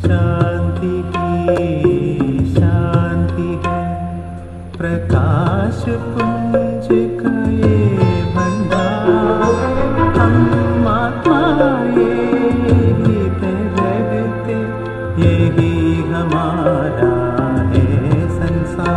शांति की शांति है, प्रकाश पुंज का ये भंडार। हम आत्मा यही पे रहते, यही हमारा है संसार।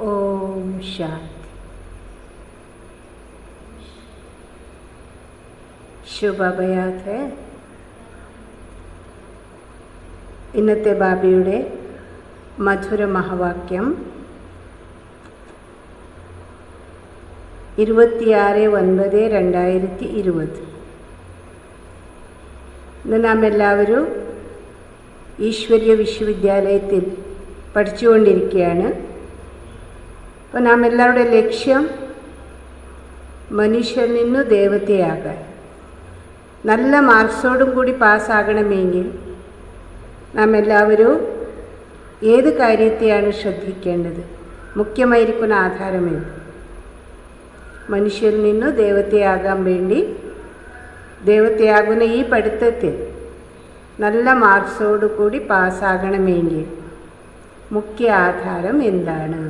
ഓം ശാന്തി. ശുഭയാത്ര. ഇന്നത്തെ ബാബയുടെ മധുര മഹാവാക്യം 26/9/2020. ഇന്ന് നാം എല്ലാവരും ഈശ്വരീയ വിശ്വവിദ്യാലയത്തിൽ പഠിച്ചുകൊണ്ടിരിക്കുകയാണ്. അപ്പോൾ നാം എല്ലാവരുടെ ലക്ഷ്യം മനുഷ്യനിൽ നിന്ന് ദേവതയാകാൻ. നല്ല മാർക്സോടും കൂടി പാസ്സാകണമെങ്കിൽ നാം എല്ലാവരും ഏത് കാര്യത്തെയാണ് ശ്രദ്ധിക്കേണ്ടത്? മുഖ്യമായിരിക്കുന്ന ആധാരമേത്? മനുഷ്യരിൽ നിന്നു ദേവതയാകാൻ വേണ്ടി, ദേവതയാകുന്ന ഈ പഠിത്തത്തിൽ നല്ല മാർക്സോടു കൂടി പാസ്സാകണമെങ്കിൽ മുഖ്യ ആധാരം എന്താണ്?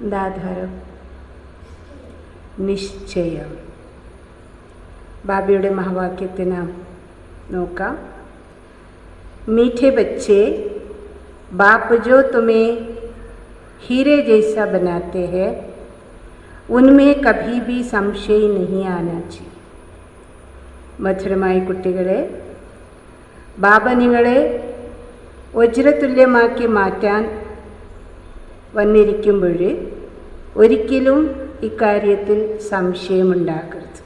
എന്താധാരം? നിശ്ചയം. ബാബയുടെ മഹാവാക്യത്തെ നാം നോക്കാം. मीठे बच्चे, बाप जो तुम्हें हीरे जैसा बनाते हैं उनमें कभी भी संशय नहीं आना चाहिए. മധുരമായ കുട്ടികളെ, ബാബ നിങ്ങളെ വജ്രതുല്യമാക്കി മാറ്റാൻ വന്നിരിക്കുമ്പോൾ ഒരിക്കലും ഇക്കാര്യത്തിൽ സംശയമുണ്ടാകരുത്.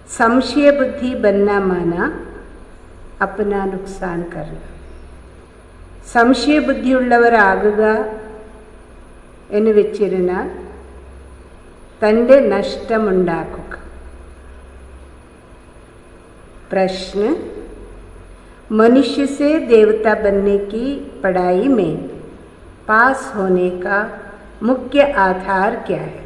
സംശയബുദ്ധി ബന്ന മാന അപ്നാ നുക്സാൻ കർണ. സംശയബുദ്ധിയുള്ളവരാകുക എന്ന് വെച്ചിരുന്നാൽ തൻ്റെ നഷ്ടമുണ്ടാക്കുക. प्रश्न, मनुष्य से देवता बनने की पढ़ाई में पास होने का मुख्य आधार क्या है?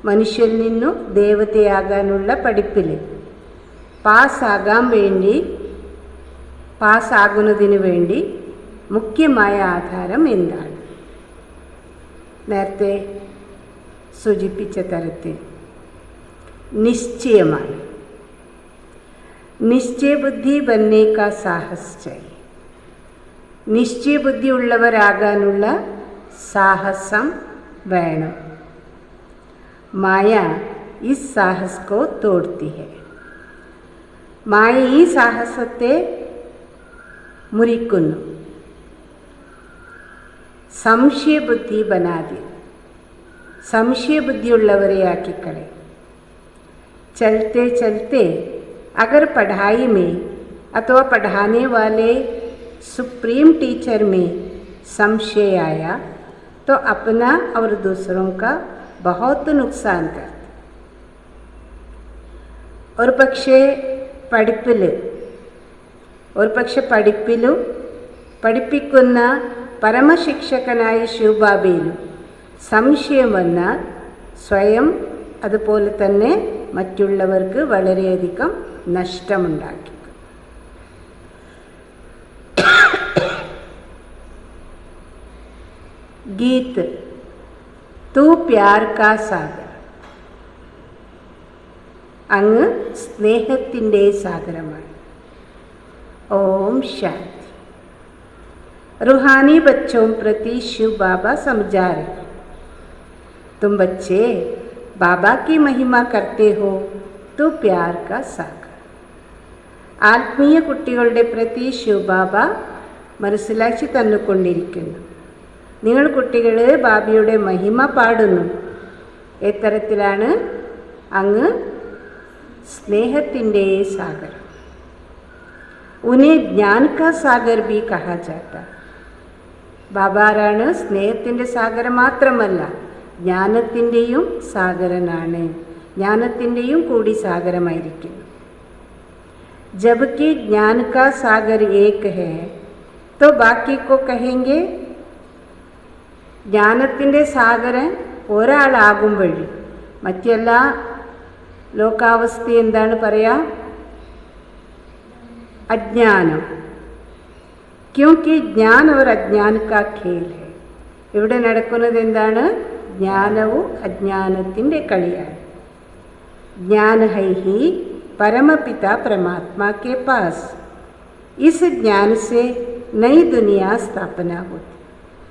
മനുഷ്യരിൽ നിന്നു ദേവതയാകാനുള്ള പഠിപ്പിൽ പാസ്സാകുന്നതിന് വേണ്ടി മുഖ്യമായ ആധാരം എന്താണ്? നേരത്തെ സൂചിപ്പിച്ച തരത്തിൽ നിശ്ചയമാണ്. നിശ്ചയബുദ്ധി ബന്നേ കാ സാഹസ് ചാഹിയെ. നിശ്ചയബുദ്ധിയുള്ളവരാകാനുള്ള സാഹസം വേണം. മായ ഈ സാഹസ് കോ തോഡ്ത്തി ഹെ. മായ ഈ സാഹസത്തെ മുറിക്കുന്നു. സംശയബുദ്ധി ബനാദി. സംശയബുദ്ധിയുള്ളവരെയാക്കിക്കളെ. ചലത്തെ ചലത്തെ अगर पढ़ाई में अथवा पढ़ाने वाले सुप्रीम टीचर में संशय आया तो अपना और दूसरों का बहुत नुकसान करता. ഒരു പക്ഷേ പഠിപ്പിലും പഠിപ്പിക്കുന്ന പരമശിക്ഷകനായ ശിവബാബയിലും സംശയം വന്നാൽ സ്വയം അതുപോലെ തന്നെ മറ്റുള്ളവർക്ക് വളരെയധികം നഷ്ടമുണ്ടാക്കി. ഗീത്, തൂ പ്യാർ കാ സാഗർ. അങ്ങ് സ്നേഹത്തിൻ്റെ സാഗരമാണ്. ഓം ശാന്തി. रूहानी बच्चों प्रति शिव बाबा समझा रहे, तुम बच्चे बाबा की महिमा करते हो तो प्यार का सागर. ആത്മീയ കുട്ടികളുടെ പ്രതി ശിവബാബ മനസ്സിലാക്കി തന്നുകൊണ്ടിരിക്കുന്നു. നിങ്ങൾ കുട്ടികൾ ബാബയുടെ മഹിമ പാടുന്നു. എത്തരത്തിലാണ്? അങ്ങ് സ്നേഹത്തിൻ്റെ സാഗരം. ഉനെ ജ്ഞാൻ കാ സാഗർ ബി കഹാ ജാത്ത. ബാബാറാണ് സ്നേഹത്തിൻ്റെ സാഗരം മാത്രമല്ല, ജ്ഞാനത്തിൻ്റെയും സാഗരനാണ്. ജ്ഞാനത്തിൻ്റെയും കൂടി സാഗരമായിരിക്കുന്നു. जबकि ज्ञान का सागर एक है तो बाकी को कहेंगे. ജ്ഞാനത്തിൻ്റെ സാഗരൻ ഒരാളാകുമ്പോൾ മറ്റെല്ലാ ലോകാവസ്ഥ എന്താണ് പറയാ? അജ്ഞാനം. ക്യോങ്കി ജ്ഞാൻ और अज्ञान का खेल है. ഇവിടെ നടക്കുന്നത് എന്താണ്? ജ്ഞാനവും അജ്ഞാനത്തിൻ്റെ കളിയാണ്. ज्ञान है ही परमपिता परमात्मा के पास. इस ज्ञान से नई दुनिया स्थापना होती.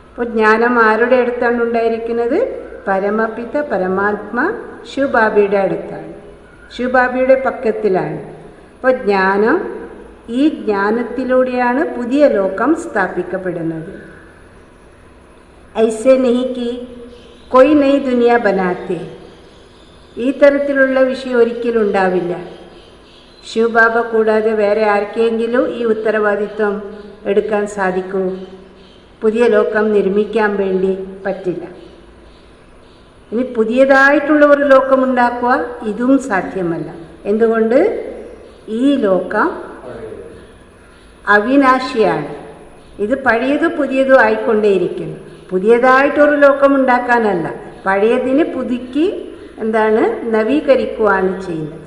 അപ്പോൾ ജ്ഞാനം ആരുടെ അടുത്താണ് ഉണ്ടായിരിക്കുന്നത്? പരമപിത പരമാത്മ ശിവബാബയുടെ അടുത്താണ്, ശിവബാബയുടെ പക്കത്തിലാണ്. അപ്പോൾ ജ്ഞാനം, ഈ ജ്ഞാനത്തിലൂടെയാണ് പുതിയ ലോകം സ്ഥാപിക്കപ്പെടുന്നത്. ഐസെ നഹി കി കൊയ് നയി ദുനിയ ബനാത്തെ. ഈ തരത്തിലുള്ള വിഷയം ഒരിക്കലും ഉണ്ടാവില്ല. ശിവബാബ കൂടാതെ വേറെ ആർക്കെങ്കിലും ഈ ഉത്തരവാദിത്വം എടുക്കാൻ സാധിക്കൂ? പുതിയ ലോകം നിർമ്മിക്കാൻ വേണ്ടി പറ്റില്ല. ഇനി പുതിയതായിട്ടുള്ള ഒരു ലോകമുണ്ടാക്കുക ഇതും സാധ്യമല്ല. എന്തുകൊണ്ട്? ഈ ലോകം അവിനാശിയാണ്. ഇത് പഴയതും പുതിയതും ആയിക്കൊണ്ടേയിരിക്കുന്നു. പുതിയതായിട്ടൊരു ലോകമുണ്ടാക്കാനല്ല, പഴയതിനെ പുതുക്കി നവീകരിക്കുകയാണ് ചെയ്യുന്നത്.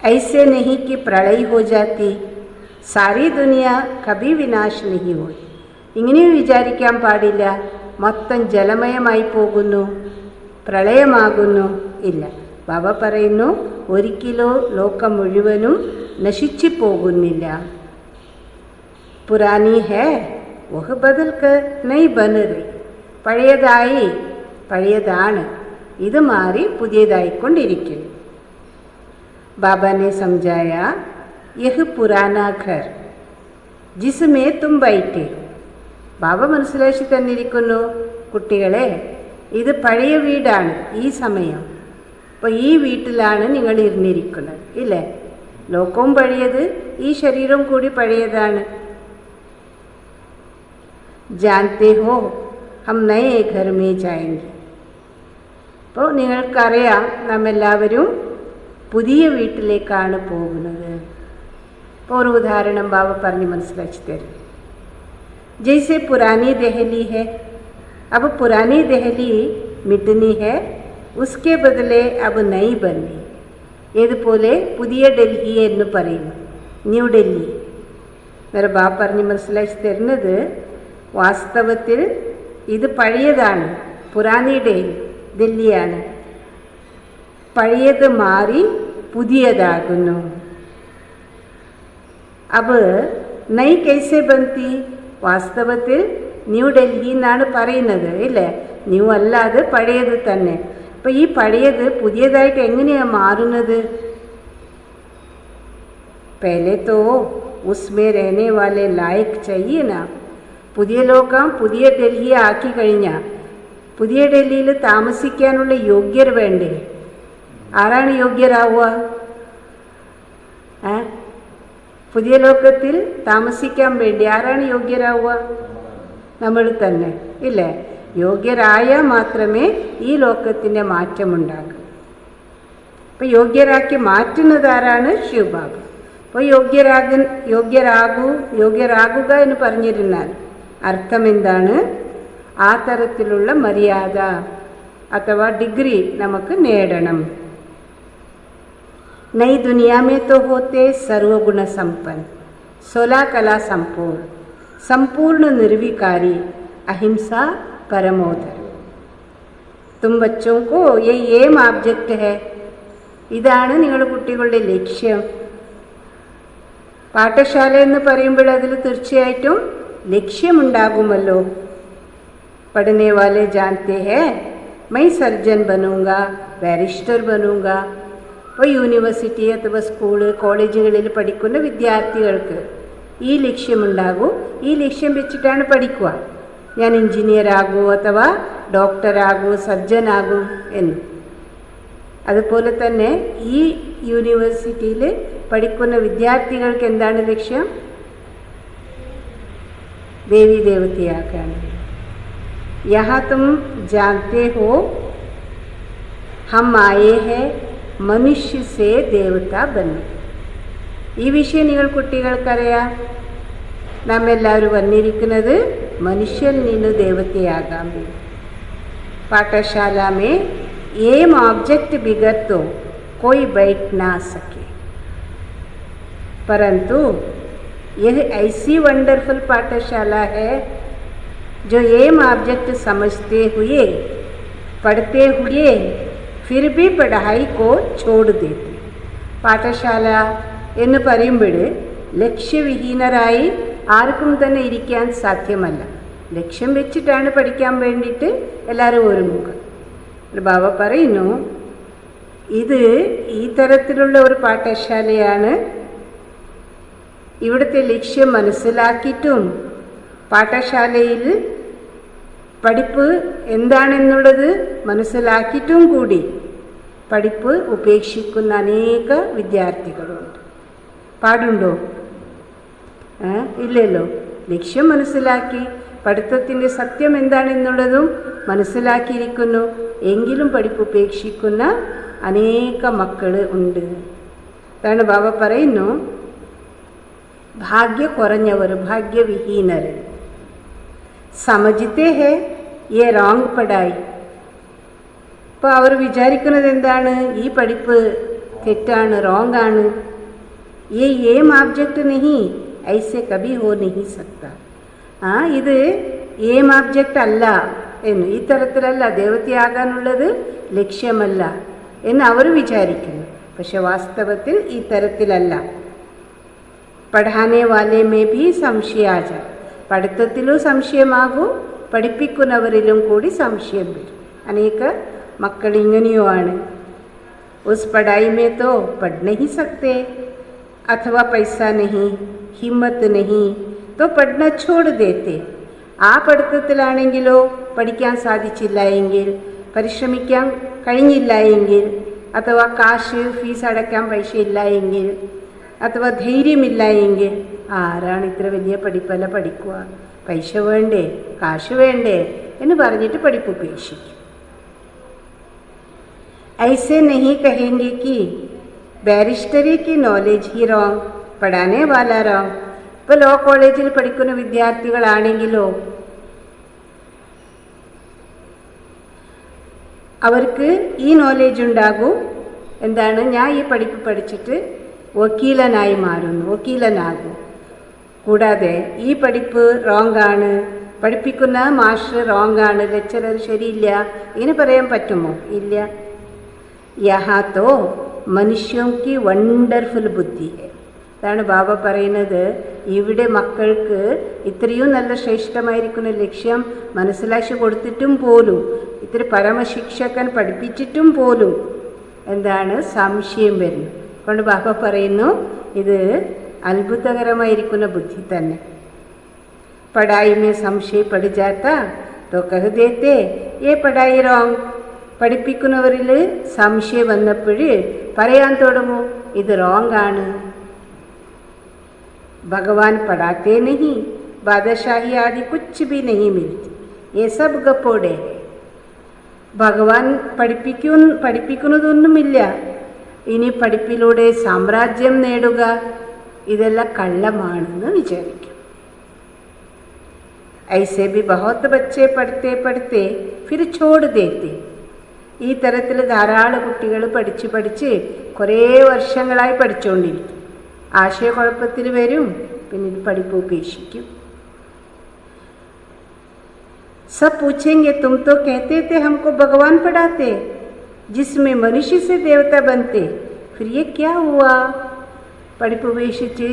ऐसे नहीं कि प्रलय हो जाती, सारी दुनिया कभी विनाश नहीं हो. ഇങ്ങനെയും വിചാരിക്കാൻ പാടില്ല, മൊത്തം ജലമയമായി പോകുന്നു, പ്രളയമാകുന്നു. ഇല്ല, ബാബ പറയുന്നു ഒരിക്കലോ ലോകം മുഴുവനും നശിച്ചു പോകുന്നില്ല. പുരാനി ഹേ വഹ് ബദൽക്ക് നൈ ബൻ റഹി. പഴയതാണ്, ഇത് മാറി പുതിയതായിക്കൊണ്ടിരിക്കുന്നു. बाबा ने समझाया यह पुराना घर जिसमें तुम बैठे हो. ബാബ മനസ്സിലാക്കി തന്നിരിക്കുന്നു, കുട്ടികളെ ഇത് പഴയ വീടാണ്, ഈ സമയം. അപ്പോൾ ഈ വീട്ടിലാണ് നിങ്ങൾ ഇരുന്നിരിക്കുന്നത്, ഇല്ലേ? ലോകവും പഴയത്, ഈ ശരീരം കൂടി പഴയതാണ്. ജാനത്തെ ഹോ ഹം നയേ ഘർ മേ ജായെംഗെ. അപ്പോൾ നിങ്ങൾക്കറിയാം നാം എല്ലാവരും പുതിയ വീട്ടിലേക്കാണ് പോകുന്നത്. ഇപ്പോൾ ഒരു ഉദാഹരണം ബാബ പറഞ്ഞ് മനസ്സിലാക്കി തരും. ജैसे पुरानी दहली है, अब पुरानी दहली मिटनी है, उसके बदले अब नई बननी. ഏതുപോലെ പുതിയ ഡൽഹി എന്ന് പറയുന്നു, ന്യൂ ഡൽഹി. അന്നേരം ബാബ പറഞ്ഞ് മനസ്സിലാക്കി തരുന്നത് വാസ്തവത്തിൽ ഇത് പഴയതാണ്, പുരാനി ഡൽഹിയാണ്. പഴയത് മാറി പുതിയതാകുന്നു. അബ് നൈ കൈസെ ബന്തി. വാസ്തവത്തിൽ ന്യൂ ഡൽഹി എന്നാണ് പറയുന്നത്, ഇല്ലേ? ന്യൂ അല്ലാതെ പഴയത് തന്നെ. അപ്പം ഈ പഴയത് പുതിയതായിട്ട് എങ്ങനെയാണ് മാറുന്നത്? പഹലെ തോ ഉസ്മേ രഹനെ വാലെ ലായക് ചാഹിയേ നാ. പുതിയ ലോകം പുതിയ ഡൽഹിയെ ആക്കി കഴിഞ്ഞാൽ പുതിയ ഡൽഹിയിൽ താമസിക്കാനുള്ള യോഗ്യർ വേണ്ടേ? ആരാണ് യോഗ്യരാവുക? പുതിയ ലോകത്തിൽ താമസിക്കാൻ വേണ്ടി ആരാണ് യോഗ്യരാവുക? നമ്മൾ തന്നെ, ഇല്ലേ? യോഗ്യരായാൽ മാത്രമേ ഈ ലോകത്തിൻ്റെ മാറ്റമുണ്ടാകൂ. അപ്പോൾ യോഗ്യരാക്കി മാറ്റുന്നത് ആരാണ്? ശിവബാബ. അപ്പോൾ യോഗ്യരാകുക എന്ന് പറഞ്ഞിരുന്നാൽ അർത്ഥം എന്താണ്? ആ തരത്തിലുള്ള മര്യാദ അഥവാ ഡിഗ്രി നമുക്ക് നേടണം. नई दुनिया में तो होते सर्वगुण संपन्न, 16 कला संपूर्ण, संपूर्ण निर्विकारी, अहिंसा परमोदर. तुम बच्चों को ये एम ऑब्जेक्ट है. ഇതാണ് നിങ്ങളുടെ കുട്ടികളുടെ ലക്ഷ്യം. പാഠശാല എന്ന് പറയുമ്പോൾ അതിൽ തീർച്ചയായിട്ടും ലക്ഷ്യമുണ്ടാകുമല്ലോ. പഠനെ വാലെ ജാനത്തെ ഹേ मैं सर्जन बनूंगा, बैरिस्टर बनूंगा. അപ്പോൾ യൂണിവേഴ്സിറ്റി അഥവാ സ്കൂള് കോളേജുകളിൽ പഠിക്കുന്ന വിദ്യാർത്ഥികൾക്ക് ഈ ലക്ഷ്യമുണ്ടാകും. ഈ ലക്ഷ്യം വെച്ചിട്ടാണ് പഠിക്കുക. ഞാൻ എഞ്ചിനീയറാകൂ അഥവാ ഡോക്ടറാകൂ, സർജനാകൂ എന്ന്. അതുപോലെ തന്നെ ഈ യൂണിവേഴ്സിറ്റിയിൽ പഠിക്കുന്ന വിദ്യാർത്ഥികൾക്ക് എന്താണ് ലക്ഷ്യം? ദേവി ദേവതയാക്കാണ്. യഹാ തും ജാനത്തെ ഹോ ഹം ആയേ ഹേ മനുഷ്യ സേ ദേവത ബന്നി. ഈ വിഷയം നിങ്ങൾ കുട്ടികൾക്കറിയാം. നാം എല്ലാവരും വന്നിരിക്കുന്നത് മനുഷ്യനിൽ നിന്ന് ദേവതയാകാൻ വേണ്ടി. പാഠശാല में एम ऑब्जेक्ट बिगड़ तो कोई बैठ ना सके, परंतु यह ऐसी वंडरफुल पाठशाला है जो एम ऑब्जेक्ट समझते हुए पढ़ते हुए फिर भी पढ़ाई को छोड़ देते. പാഠശാല എന്ന് പറയുമ്പോൾ ലക്ഷ്യവിഹീനരായി ആർക്കും തന്നെ ഇരിക്കാൻ സാധ്യമല്ല. ലക്ഷ്യം വെച്ചിട്ടാണ് പഠിക്കാൻ വേണ്ടിയിട്ട് എല്ലാവരും ഒരുങ്ങുക. ബാബ പറയുന്നു ഇത് ഈ തരത്തിലുള്ള ഒരു പാഠശാലയാണ്. ഇവിടുത്തെ ലക്ഷ്യം മനസ്സിലാക്കിയിട്ടും പാഠശാലയിൽ പഠിപ്പ് എന്താണെന്നുള്ളത് മനസ്സിലാക്കിയിട്ടും കൂടി പഠിപ്പ് ഉപേക്ഷിക്കുന്ന അനേക വിദ്യാർത്ഥികളുണ്ട്. പാടുണ്ടോ? ഇല്ലല്ലോ. ലക്ഷ്യം മനസ്സിലാക്കി പഠിത്തത്തിൻ്റെ സത്യം എന്താണെന്നുള്ളതും മനസ്സിലാക്കിയിരിക്കുന്നു. എങ്കിലും പഠിപ്പ് ഉപേക്ഷിക്കുന്ന അനേക മക്കൾ ഉണ്ട്. അതാണ് ബാബ പറയുന്നു, ഭാഗ്യ കുറഞ്ഞവർ, ഭാഗ്യവിഹീനർ. സമജിത്തെ ഹേ യേ റോങ് പഠായി. അപ്പോൾ അവർ വിചാരിക്കുന്നത് എന്താണ്? ഈ പഠിപ്പ് തെറ്റാണ്, റോങ് ആണ്. ये एम ऑब्जेक्ट नहीं, ऐसे कभी हो नहीं सकता. ഇത് എയിം ഓബ്ജക്റ്റ് അല്ല എന്ന്, ഈ തരത്തിലല്ല ദേവതയാകാനുള്ളത് ലക്ഷ്യമല്ല എന്ന് അവർ വിചാരിക്കുന്നു. പക്ഷെ വാസ്തവത്തിൽ ഈ തരത്തിലല്ല. പഠാനെ വാലേ മേ ഭി സംശയാജ. പഠിത്തത്തിലും സംശയമാകും, പഠിപ്പിക്കുന്നവരിലും കൂടി സംശയം വരും. അനേക മക്കൾ ഇങ്ങനെയോ ആണ്. ഉസ് പഠായി മേ തോ പഠ് നഹി സക്തേ, अथवा पैसा नहीं, हिम्मत नहीं तो പഠന छोड़ देते. ആ പഠിത്തത്തിലാണെങ്കിലോ പഠിക്കാൻ സാധിച്ചില്ല എങ്കിൽ, പരിശ്രമിക്കാൻ കഴിഞ്ഞില്ല എങ്കിൽ, അഥവാ കാശ് ഫീസ് അടയ്ക്കാൻ പൈസ ഇല്ല എങ്കിൽ, അഥവാ ധൈര്യമില്ല എങ്കിൽ, ആരാണ് ഇത്ര വലിയ പഠിപ്പല്ല പഠിക്കുക, പൈസ വേണ്ടേ, കാശ് വേണ്ടേ എന്ന് പറഞ്ഞിട്ട് പഠിപ്പ് ഉപേക്ഷിക്കും. ऐसे नहीं कहेंगे कि ബാരിസ്റ്ററി की നോളേജ് ഹി റോങ്, പഠാനെ വാല റോങ്. ഇപ്പോൾ ലോ കോളേജിൽ പഠിക്കുന്ന വിദ്യാർത്ഥികളാണെങ്കിലോ അവർക്ക് ഈ നോളേജ് ഉണ്ടാകും, എന്താണ്, ഞാൻ ഈ പഠിപ്പ് പഠിച്ചിട്ട് വക്കീലനായി മാറുന്നു, വക്കീലനാകും. കൂടാതെ ഈ പഠിപ്പ് റോങ് ആണ്, പഠിപ്പിക്കുന്ന മാസ്റ്റർ റോങ് ആണ്, ലെക്ചറർ ശരിയില്ല, ഇങ്ങനെ പറയാൻ പറ്റുമോ? ഇല്ല. യഹാ തോ മനുഷ്യക്ക് വണ്ടർഫുൾ ബുദ്ധി. അതാണ് ബാബ പറയുന്നത്, ഇവിടെ മക്കൾക്ക് ഇത്രയും നല്ല ശ്രേഷ്ഠമായിരിക്കുന്ന ലക്ഷ്യം മനസ്സിലാക്കി കൊടുത്തിട്ടും പോലും, ഇത്ര പരമശിക്ഷകൻ പഠിപ്പിച്ചിട്ടും പോലും എന്താണ് സംശയം വരുന്നു. അതുകൊണ്ട് ബാബ പറയുന്നു, ഇത് അത്ഭുതകരമായിരിക്കുന്ന ബുദ്ധി തന്നെ. പഠായി മേ സംശയ പഠി ജാത്ത തോ കഹ് ദേത്തെ യേ പഠായി റോങ്. പഠിപ്പിക്കുന്നവരിൽ സംശയം വന്നപ്പോൾ പറയാൻ തുടങ്ങും, ഇത് റോങ് ആണ്. ഭഗവാൻ പഠാത്തേ നഹി, ബാദശാഹി ആദി കുച്ച് ഭി നഹി മിൽത്തി, യേ സബ് ഗപ്പോടെ. ഭഗവാൻ പഠിപ്പിക്കുന്നതൊന്നുമില്ല, ഇനി പഠിപ്പിലൂടെ സാമ്രാജ്യം നേടുക, ഇതെല്ലാം കള്ളമാണെന്ന് വിചാരിക്കും. ऐसे भी बहुत बच्चे पढ़ते पढ़ते फिर छोड़ देते. ഈ തരത്തിൽ ധാരാളം കുട്ടികൾ പഠിച്ച് കുറേ വർഷങ്ങളായി പഠിച്ചുകൊണ്ടിരിക്കും. ആശയക്കുഴപ്പത്തിൽ വരും, പിന്നീട് പഠിപ്പ് ഉപേക്ഷിക്കും. सब पूछेंगे तुम तो कहते थे हमको भगवान पढ़ाते, जिसमें मनुष्य से देवता बनते, फिर ये क्या हुआ? പഠിപ്പ് ഉപേക്ഷിച്ച്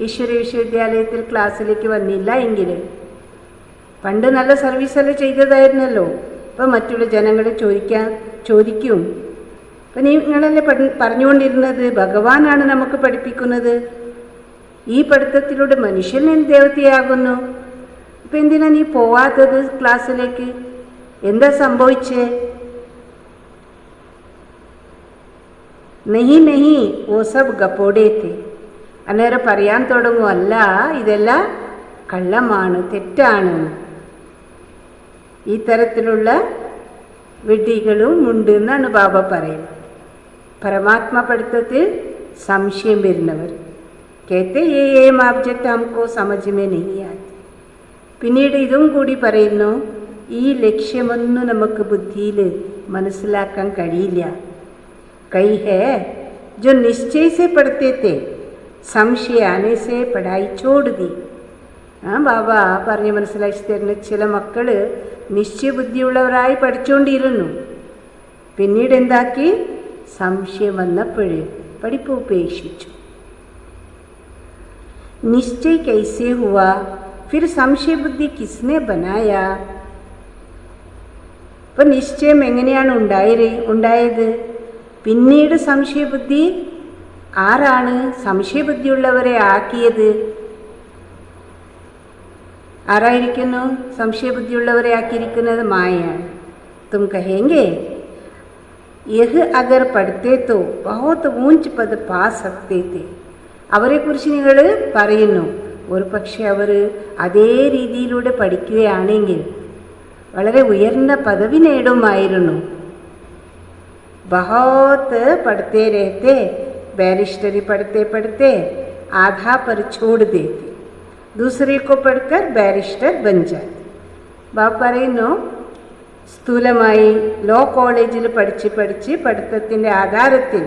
ഈശ്വര വിശ്വവിദ്യാലയത്തിൽ ക്ലാസ്സിലേക്ക് വന്നില്ല എങ്കിൽ, പണ്ട് നല്ല സർവീസെല്ലാം ചെയ്തതായിരുന്നല്ലോ, ഇപ്പം മറ്റുള്ള ജനങ്ങളെ ചോദിക്കും, അപ്പം നിങ്ങളല്ലേ പറഞ്ഞുകൊണ്ടിരുന്നത് ഭഗവാനാണ് നമുക്ക് പഠിപ്പിക്കുന്നത്, ഈ പഠിത്തത്തിലൂടെ മനുഷ്യൻ ദേവതയാകുന്നു, ഇപ്പം എന്തിനാ നീ പോവാത്തത് ക്ലാസ്സിലേക്ക്? എന്താ സംഭവിച്ചേ? നെഹി നെഹി ഓ സബ് ഗപ്പോടേത്തെ. അന്നേരം പറയാൻ തുടങ്ങും, അല്ല ഇതെല്ലാം കള്ളമാണ്, തെറ്റാണ്. ഈ തരത്തിലുള്ള വിഡ്ഢികളും ഉണ്ട് എന്നാണ് ബാബ പറയുന്നത്. പരമാത്മ പഠിത്തത്തിൽ സംശയം വരുന്നവർ കേത്തെ ഏം ഓബ്ജക്റ്റ് ഹംകോ സമജ് മേ നഹീ ആതി. പിന്നീട് ഇതും കൂടി പറയുന്നു, ഈ ലക്ഷ്യമൊന്നും നമുക്ക് ബുദ്ധിയിൽ മനസ്സിലാക്കാൻ കഴിയില്ല. കൈ ഹേ ജോ നിശ്ചയ സെ പഠത്തെ തേ, സംശയ ആനെ സെ പഠായി ചോട് ദി. ബാബ പറഞ്ഞ് മനസ്സിലാക്കി തരുന്ന ചില മക്കൾ നിശ്ചയബുദ്ധിയുള്ളവരായി പഠിച്ചുകൊണ്ടിരുന്നു, പിന്നീട് എന്താക്കി? സംശയം വന്നപ്പോൾ പഠിപ്പ് ഉപേക്ഷിച്ചു. നിശ്ചയ കൈസേ ഹുവാ, ഫിർ സംശയ ബുദ്ധി കിസ്നെ ബനായ. ഇപ്പം നിശ്ചയം എങ്ങനെയാണ് ഉണ്ടായത്? പിന്നീട് സംശയബുദ്ധി ആരാണ് സംശയബുദ്ധിയുള്ളവരെ ആക്കിയത്? ആരായിരിക്കുന്നു സംശയബുദ്ധിയുള്ളവരെ ആക്കിയിരിക്കുന്നത്? മായയാണ്. തും കഹേംഗെ യഹ് അഗർ പഠിത്തേ തോ ബഹുത് ഊഞ്ച് പദ് പാ സക്തേ തേ. അവരെക്കുറിച്ച് നിങ്ങൾ പറയുന്നു, ഒരു പക്ഷെ അവർ അതേ രീതിയിലൂടെ പഠിക്കുകയാണെങ്കിൽ വളരെ ഉയർന്ന പദവി നേടുമായിരുന്നു. बहुत पढ़ते रहते, बैरिस्टरी पढ़ते पढ़ते आधा पर छोड़ देते, दूसरे को पढ़कर बैरिस्टर बन जाते. ബാബ പറയുന്നു, സ്ഥൂലമായി ലോ കോളേജിൽ പഠിച്ച് പഠിത്തത്തിൻ്റെ ആധാരത്തിൽ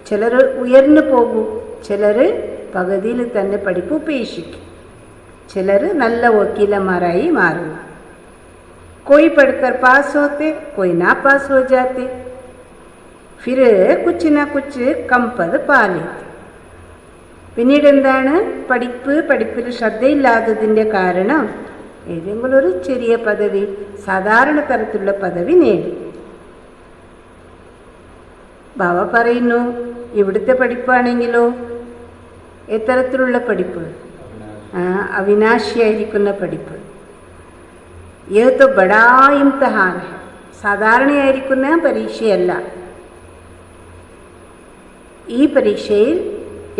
ചിലർ ഉയർന്നു പോകും, ചിലർ പകുതിയിൽ തന്നെ പഠിപ്പ് ഉപേക്ഷിക്കും, ചിലർ നല്ല വക്കീലന്മാരായി മാറുന്നു. कोई पढ़कर पास होते, कोई ना पास हो जाते, फिर कुछ ना कुछ कम पद पा लेते. പിന്നീട് എന്താണ്, പഠിപ്പിൽ ശ്രദ്ധയില്ലാത്തതിൻ്റെ കാരണം ഏതെങ്കിലും ഒരു ചെറിയ പദവി, സാധാരണ തരത്തിലുള്ള പദവി നേടി. ബാബ പറയുന്നു, ഇവിടുത്തെ പഠിപ്പാണെങ്കിലോ എത്തരത്തിലുള്ള പഠിപ്പ്? അവിനാശിയായിരിക്കുന്ന പഠിപ്പ്. ഏത് ബടാ ഇംതഹാൻ, സാധാരണയായിരിക്കുന്ന പരീക്ഷയല്ല. ഈ പരീക്ഷയിൽ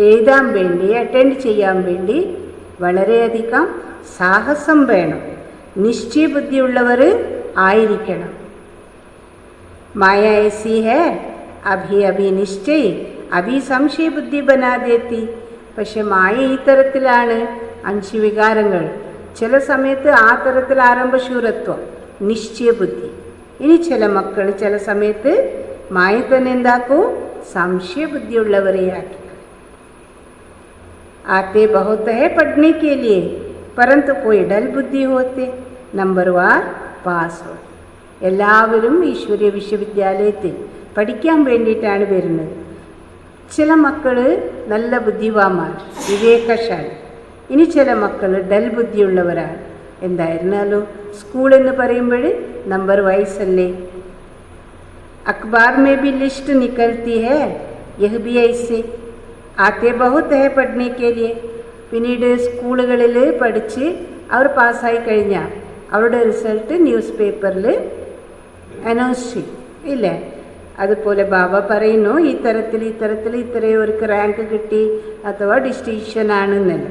എഴുതാൻ വേണ്ടി, അറ്റൻഡ് ചെയ്യാൻ വേണ്ടി വളരെയധികം സാഹസം വേണം, നിശ്ചയബുദ്ധിയുള്ളവർ ആയിരിക്കണം. മായ ऐसी है, അഭി നിശ്ചയ അഭി സംശയബുദ്ധി ബനാ ദേത്തി. പക്ഷെ മായ ഈ തരത്തിലാണ്, 5 വികാരങ്ങൾ, ചില സമയത്ത് ആ തരത്തിൽ ആരംഭശൂരത്വം, നിശ്ചയബുദ്ധി. ഇനി ചില മക്കൾ ചില സമയത്ത് മായ തന്നെ എന്താക്കൂ, സംശയബുദ്ധിയുള്ളവരെയാക്കി. आते बहुत है पढ़ने के लिए, परंतु कोई डल बुद्धि होते, नंबर वार പാസ് हो. എല്ലാവരും ഈശ്വരീയ വിശ്വവിദ്യാലയത്തിൽ പഠിക്കാൻ വേണ്ടിയിട്ടാണ് വരുന്നത്. ചില മക്കൾ നല്ല ബുദ്ധിവാന്മാർ, വിവേകശാലി. ഇനി ചില മക്കൾ ഡൽ ബുദ്ധിയുള്ളവരാണ്. എന്തായിരുന്നാലും സ്കൂൾ എന്ന് പറയുമ്പോൾ നമ്പർ വൈസ് അല്ലേ. അഖ്ബാർ മേ ബി ലിസ്റ്റ് നിക്കൽത്തി ഹേ, യഹ് ബി ഐസെ. ആത്തെ ബഹുത്ത് ഹേ പഠനെ കെ ലിയെ. പിന്നീട് സ്കൂളുകളിൽ പഠിച്ച് അവർ പാസ്സായി കഴിഞ്ഞാൽ അവരുടെ റിസൾട്ട് ന്യൂസ് പേപ്പറിൽ അനൗൺസ് ചെയ്യും, ഇല്ലേ? അതുപോലെ ബാബ പറയുന്നു, ഈ തരത്തിൽ ഇത്രയൊരു റാങ്ക് കിട്ടി അഥവാ ഡിസ്റ്റിങ്ഷൻ ആണെന്നല്ല.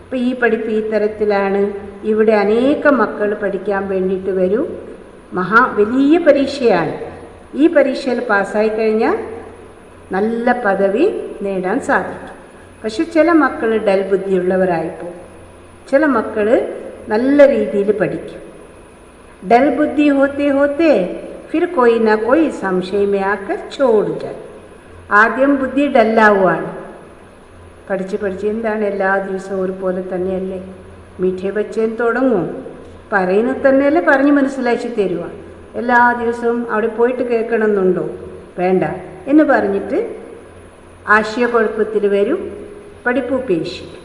അപ്പോൾ ഈ പഠിപ്പ് ഈ തരത്തിലാണ്. ഇവിടെ അനേക മക്കൾ പഠിക്കാൻ വേണ്ടിയിട്ട് വരും. വലിയ പരീക്ഷയാണ്. ഈ പരീക്ഷയിൽ പാസ്സായി കഴിഞ്ഞാൽ നല്ല പദവി നേടാൻ സാധിക്കും. പക്ഷെ ചില മക്കൾ ഡൽ ബുദ്ധിയുള്ളവരായിപ്പോകും, ചില മക്കൾ നല്ല രീതിയിൽ പഠിക്കും. ഡൽ ബുദ്ധി ഹോത്തെ ഹോത്തെ ഫിർ കോയി നാ കോയി സംശയമേ ആക്കർ ചോട് ജാ. ആദ്യം ബുദ്ധി ഡല്ലാവുകയാണ്. പഠിച്ച് എന്താണ് എല്ലാ ദിവസവും ഒരുപോലെ തന്നെയല്ലേ. മീഠേ ബച്ചേന്ന് തുടങ്ങും, പറയുന്നത് തന്നെയല്ലേ പറഞ്ഞ് മനസ്സിലാക്കി തരുക. എല്ലാ ദിവസവും അവിടെ പോയിട്ട് കേൾക്കണമെന്നുണ്ടോ? വേണ്ട എന്ന് പറഞ്ഞിട്ട് ആശയക്കുഴപ്പത്തിൽ വരും, പഠിപ്പ് ഉപേക്ഷിക്കും.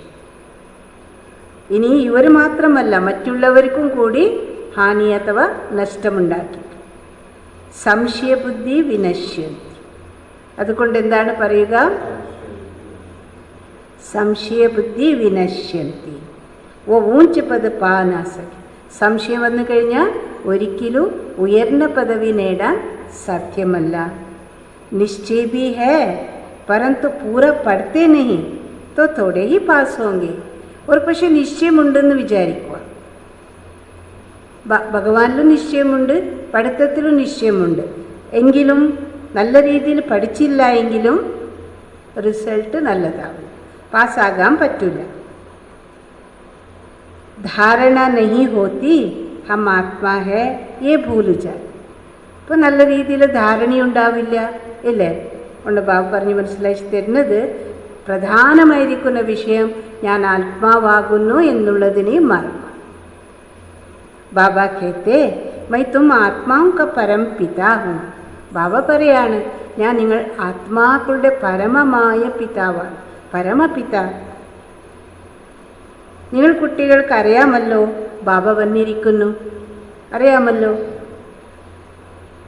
ഇനി ഇവർ മാത്രമല്ല, മറ്റുള്ളവർക്കും കൂടി ഹാനി അഥവാ നഷ്ടമുണ്ടാക്കി. സംശയബുദ്ധി വിനശ്യന്തി. അതുകൊണ്ട് എന്താണ് പറയുക? സംശയബുദ്ധി വിനശ്യന്തി. ഓ ഊഞ്ച് പദ പാനാസകി. സംശയം വന്നു കഴിഞ്ഞാൽ ഒരിക്കലും ഉയർന്ന പദവി നേടാൻ സാധ്യമല്ല. നിശ്ചയ ഭി ഹേ, പരന്തു പൂര പഠിത്തേ നഹി തോ തോടെ ഹി പാസ് ഹോങ്കെ. ഒരു പക്ഷെ നിശ്ചയമുണ്ടെന്ന് വിചാരിക്കുക, ഭഗവാനിലും നിശ്ചയമുണ്ട്, പഠിത്തത്തിലും നിശ്ചയമുണ്ട്, എങ്കിലും നല്ല രീതിയിൽ പഠിച്ചില്ല എങ്കിലും റിസൾട്ട് നല്ലതാവും, പാസ്സാകാൻ പറ്റില്ല. ധാരണ നഹി ഹോത്തി ഹം ആത്മാ ഹേ യേ ഭൂൽ ജാ. ഇപ്പോൾ നല്ല രീതിയിൽ ധാരണയുണ്ടാവില്ല, ഇല്ലേ? കൊണ്ട് ബാബ പറഞ്ഞ് മനസ്സിലാക്കി തരുന്നത്, പ്രധാനമായിരിക്കുന്ന വിഷയം ഞാൻ ആത്മാവാകുന്നു എന്നുള്ളതിനെ മറന്നു. ബാബ കേത്തെ മൈ തും ആത്മാവും ക പരം പിതാവും. ബാബ പറയാണ്, ഞാൻ നിങ്ങൾ ആത്മാക്കളുടെ പരമമായ പിതാവാണ്, പരമപിതാ. നിങ്ങൾ കുട്ടികൾക്ക് അറിയാമല്ലോ ബാബ വന്നിരിക്കുന്നു, അറിയാമല്ലോ.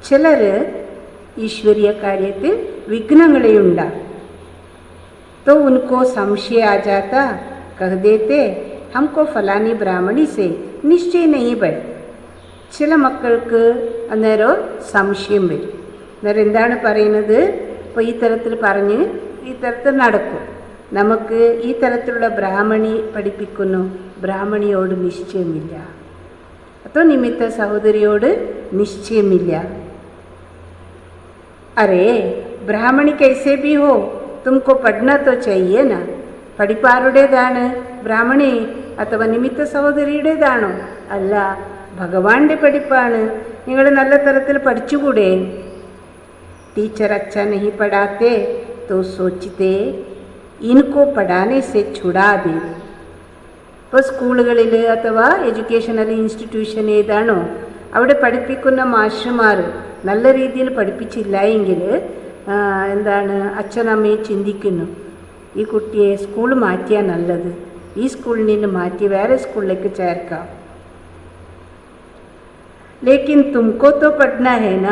ചിലർ ഈശ്വരീയ കാര്യത്തിൽ വിഘ്നങ്ങളെയുണ്ടാകും. तो उनको संशय आ जाता, कह देते हमको फलानी ब्राह्मणी से निश्चय नहीं बढ़. ചില മക്കൾക്ക് അന്നേരം സംശയം വരും. അന്നേരം എന്താണ് പറയുന്നത്? ഇപ്പോൾ ഈ തരത്തിൽ പറഞ്ഞ് ഈ തരത്തിൽ നടക്കും. നമുക്ക് ഈ തരത്തിലുള്ള ബ്രാഹ്മണി പഠിപ്പിക്കുന്നു, ബ്രാഹ്മണിയോട് നിശ്ചയമില്ല, അതോ നിമിത്ത സഹോദരിയോട് നിശ്ചയമില്ല. അരേ ബ്രാഹ്മണി കൈസേ ഭി ഹോ തുമക്കോ പഠന തോ ചാഹിയേ നാ. പഠിപ്പാരുടേതാണ്? ബ്രാഹ്മണി അഥവാ നിമിത്ത സഹോദരിയുടേതാണോ? അല്ല, ഭഗവാന്റെ പഠിപ്പാണ്. നിങ്ങൾ നല്ല തരത്തിൽ പഠിച്ചുകൂടെ? ടീച്ചർ അച്ഛാ നഹി പഠാത്തെ തോ സോച്ചത്തെ ഇൻകോ പഠാനെ സെ ഛുടാ ദേ. ഇപ്പോൾ സ്കൂളുകളിൽ അഥവാ എഡ്യൂക്കേഷണൽ ഇൻസ്റ്റിറ്റ്യൂഷൻ ഏതാണോ അവിടെ പഠിപ്പിക്കുന്ന മാഷുമാർ നല്ല രീതിയിൽ പഠിപ്പിച്ചില്ല എങ്കിൽ എന്താണ്, അച്ഛനമ്മയെ ചിന്തിക്കുന്നു, ഈ കുട്ടിയെ സ്കൂൾ മാറ്റിയാൽ നല്ലത്, ഈ സ്കൂളിൽ നിന്ന് മാറ്റി വേറെ സ്കൂളിലേക്ക് ചേർക്കാം. ലേക്കിൻ തുമക്കോ തോ പഠന ഹേന.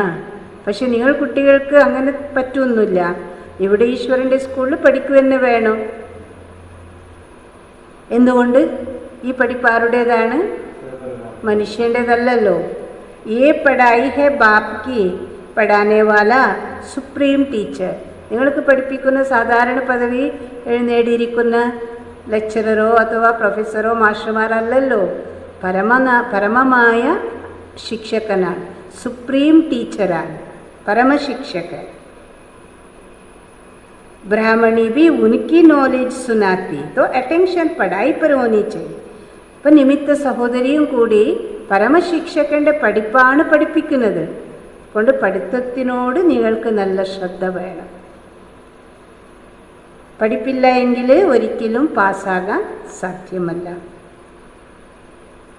പക്ഷെ നിങ്ങൾ കുട്ടികൾക്ക് അങ്ങനെ പറ്റുമൊന്നുമില്ല, ഇവിടെ ഈശ്വരൻ്റെ സ്കൂളിൽ പഠിക്കുക തന്നെ വേണം. എന്തുകൊണ്ട്? ഈ പഠിപ്പാരുടേതാണ്? മനുഷ്യൻ്റേതല്ലല്ലോ. ഏ പഠായി ഹെ ബാപ്പ് കി പഠാനെ വാല സുപ്രീം ടീച്ചർ. നിങ്ങൾക്ക് പഠിപ്പിക്കുന്ന സാധാരണ പദവി നേടിയിരിക്കുന്ന ലെക്ചററോ അഥവാ പ്രൊഫസറോ മാസ്റ്റർമാരല്ലല്ലോ, പരമമായ ശിക്ഷകനാണ്, സുപ്രീം ടീച്ചറാണ്, പരമശിക്ഷകൻ. ब्राह्मणी भी उनकी नॉलेज सुनाती तो अटेंशन पढ़ाई पर होनी चाहिए. ഇപ്പം നിമിത്ത സഹോദരിയും കൂടി പരമശിക്ഷകൻ്റെ പഠിപ്പാണ് പഠിപ്പിക്കുന്നത്. കൊണ്ട് പഠിത്തത്തിനോട് നിങ്ങൾക്ക് നല്ല ശ്രദ്ധ വേണം. പഠിപ്പില്ല എങ്കിൽ ഒരിക്കലും പാസ്സാകാൻ സാധ്യമല്ല.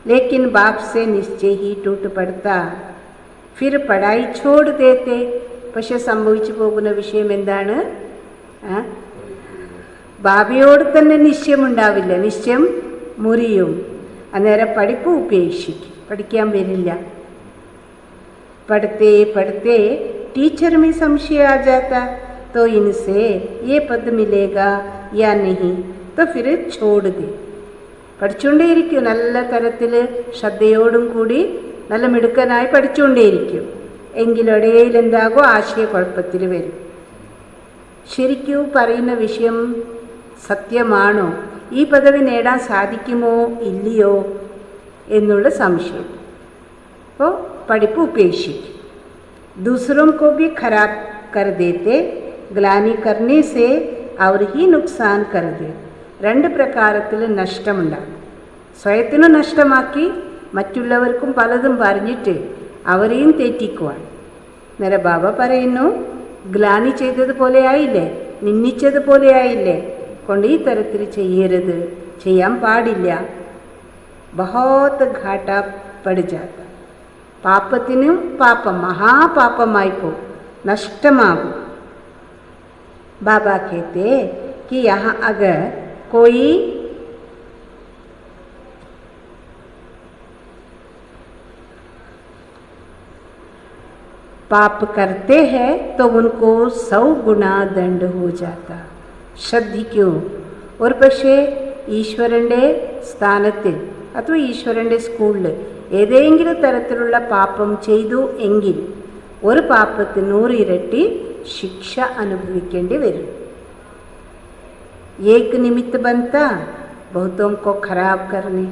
लेकिन बाप से निश्चय ही टूट पड़ता फिर पढ़ाई छोड़ देते. പക്ഷെ സംഭവിച്ചു പോകുന്ന വിഷയം എന്താണ്? ബാബയോട് തന്നെ നിശ്ചയമുണ്ടാവില്ല, നിശ്ചയം മുറിയും. അന്നേരം പഠിപ്പ് ഉപേക്ഷിക്കും, പഠിക്കാൻ വരില്ല. പഠിത്തേ പഠിത്തേ ടീച്ചർ में संशय आ जाता तो इनसे ये पद मिलेगा या नहीं तो फिर छोड़ दे. പഠിച്ചുകൊണ്ടേയിരിക്കും, നല്ല തരത്തിൽ ശ്രദ്ധയോടും കൂടി നല്ല മിടുക്കനായി പഠിച്ചുകൊണ്ടേയിരിക്കും. എങ്കിലിടയിൽ എന്താകും? ആശയക്കുഴപ്പത്തിൽ വരും. ശരിക്കും പറയുന്ന വിഷയം സത്യമാണോ, ഈ പദവി നേടാൻ സാധിക്കുമോ ഇല്ലയോ എന്നുള്ള സംശയം. അപ്പോൾ പഠിപ്പ് ഉപേക്ഷിക്കും. दूसरों को भी खराब कर देते ग्लानि करने से और ही नुकसान कर दे. രണ്ട് പ്രകാരത്തിൽ നഷ്ടമുണ്ടാകും. സ്വയത്തിന് നഷ്ടമാക്കി മറ്റുള്ളവർക്കും പലതും പറഞ്ഞിട്ട് അവരെയും തെറ്റിക്കുവാൻ. നേരെ ബാബ പറയുന്നു, ഗ്ലാനി ചെയ്തതുപോലെ ആയില്ലേ, നിന്ദിച്ചതുപോലെ ആയില്ലേ, കൊണ്ട് ഈ തരത്തിൽ ചെയ്യരുത്, ചെയ്യാൻ പാടില്ല. ബഹോത്ത് ഘാട്ട പടിജാത്ത. പാപത്തിനും പാപം മഹാപാപമായി പോകും, നഷ്ടമാകും. ബാബ कहते कि यहाँ अगर कोई पाप करते हैं तो उनको 100 गुना दंड हो जाता. ശ്രദ്ധിക്കൂ. ഒരു പക്ഷേ ഈശ്വരൻ്റെ സ്ഥാനത്തിൽ അഥവാ ഈശ്വരൻ്റെ സ്കൂളിൽ ഏതെങ്കിലും തരത്തിലുള്ള പാപം ചെയ്തു എങ്കിൽ ഒരു പാപത്തിന് 100 ഇരട്ടി ശിക്ഷ അനുഭവിക്കേണ്ടി വരും. ഏക് നിമിത്ത ബന്ത ബഹുത്തോം കോ ഖരാബ് കർണേ.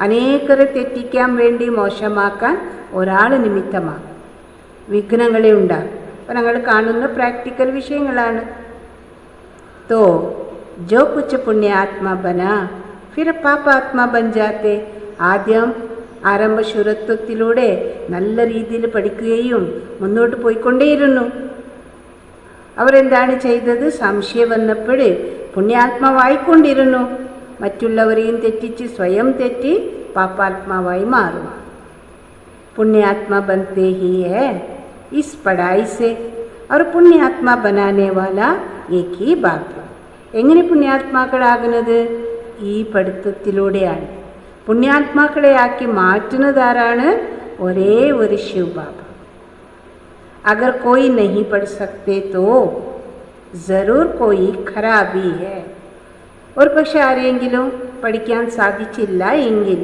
അനേകരെ തെറ്റിക്കാൻ വേണ്ടി മോശമാക്കാൻ ഒരാൾ നിമിത്തമാകും, വിഘ്നങ്ങളെ ഉണ്ടാകും. അപ്പം ഞങ്ങൾ കാണുന്ന പ്രാക്ടിക്കൽ വിഷയങ്ങളാണ്. तो जो कुछ पुण्यात्मा बना फिर പാപാത്മാ ബൻ ജാത്തെ. ആദ്യം ആരംഭശൂരത്വത്തിലൂടെ നല്ല രീതിയിൽ പഠിക്കുകയും മുന്നോട്ട് പോയിക്കൊണ്ടേയിരുന്നു. അവരെന്താണ് ചെയ്തത്? സംശയം വന്നപ്പോൾ പുണ്യാത്മാവായിക്കൊണ്ടിരുന്നു. മറ്റുള്ളവരെയും തെറ്റിച്ച് സ്വയം തെറ്റി പാപാത്മാവായി മാറും. पुण्यात्मा बनते ही है इस पढ़ाई से और पुण्यात्मा बनाने वाला एक ही बाप है. എങ്ങനെ പുണ്യാത്മാക്കളാകുന്നത്? ഈ പഠിത്തത്തിലൂടെയാണ്. പുണ്യാത്മാക്കളെ ആക്കി മാറ്റുന്നതാരാണ്? ഒരേ ഒരു ശിവ് ബാബ. अगर कोई नहीं पढ़ सकते तो ज़रूर कोई खराबी है. ഒരു പക്ഷെ ആരെങ്കിലും പഠിക്കാൻ സാധിച്ചില്ല എങ്കിൽ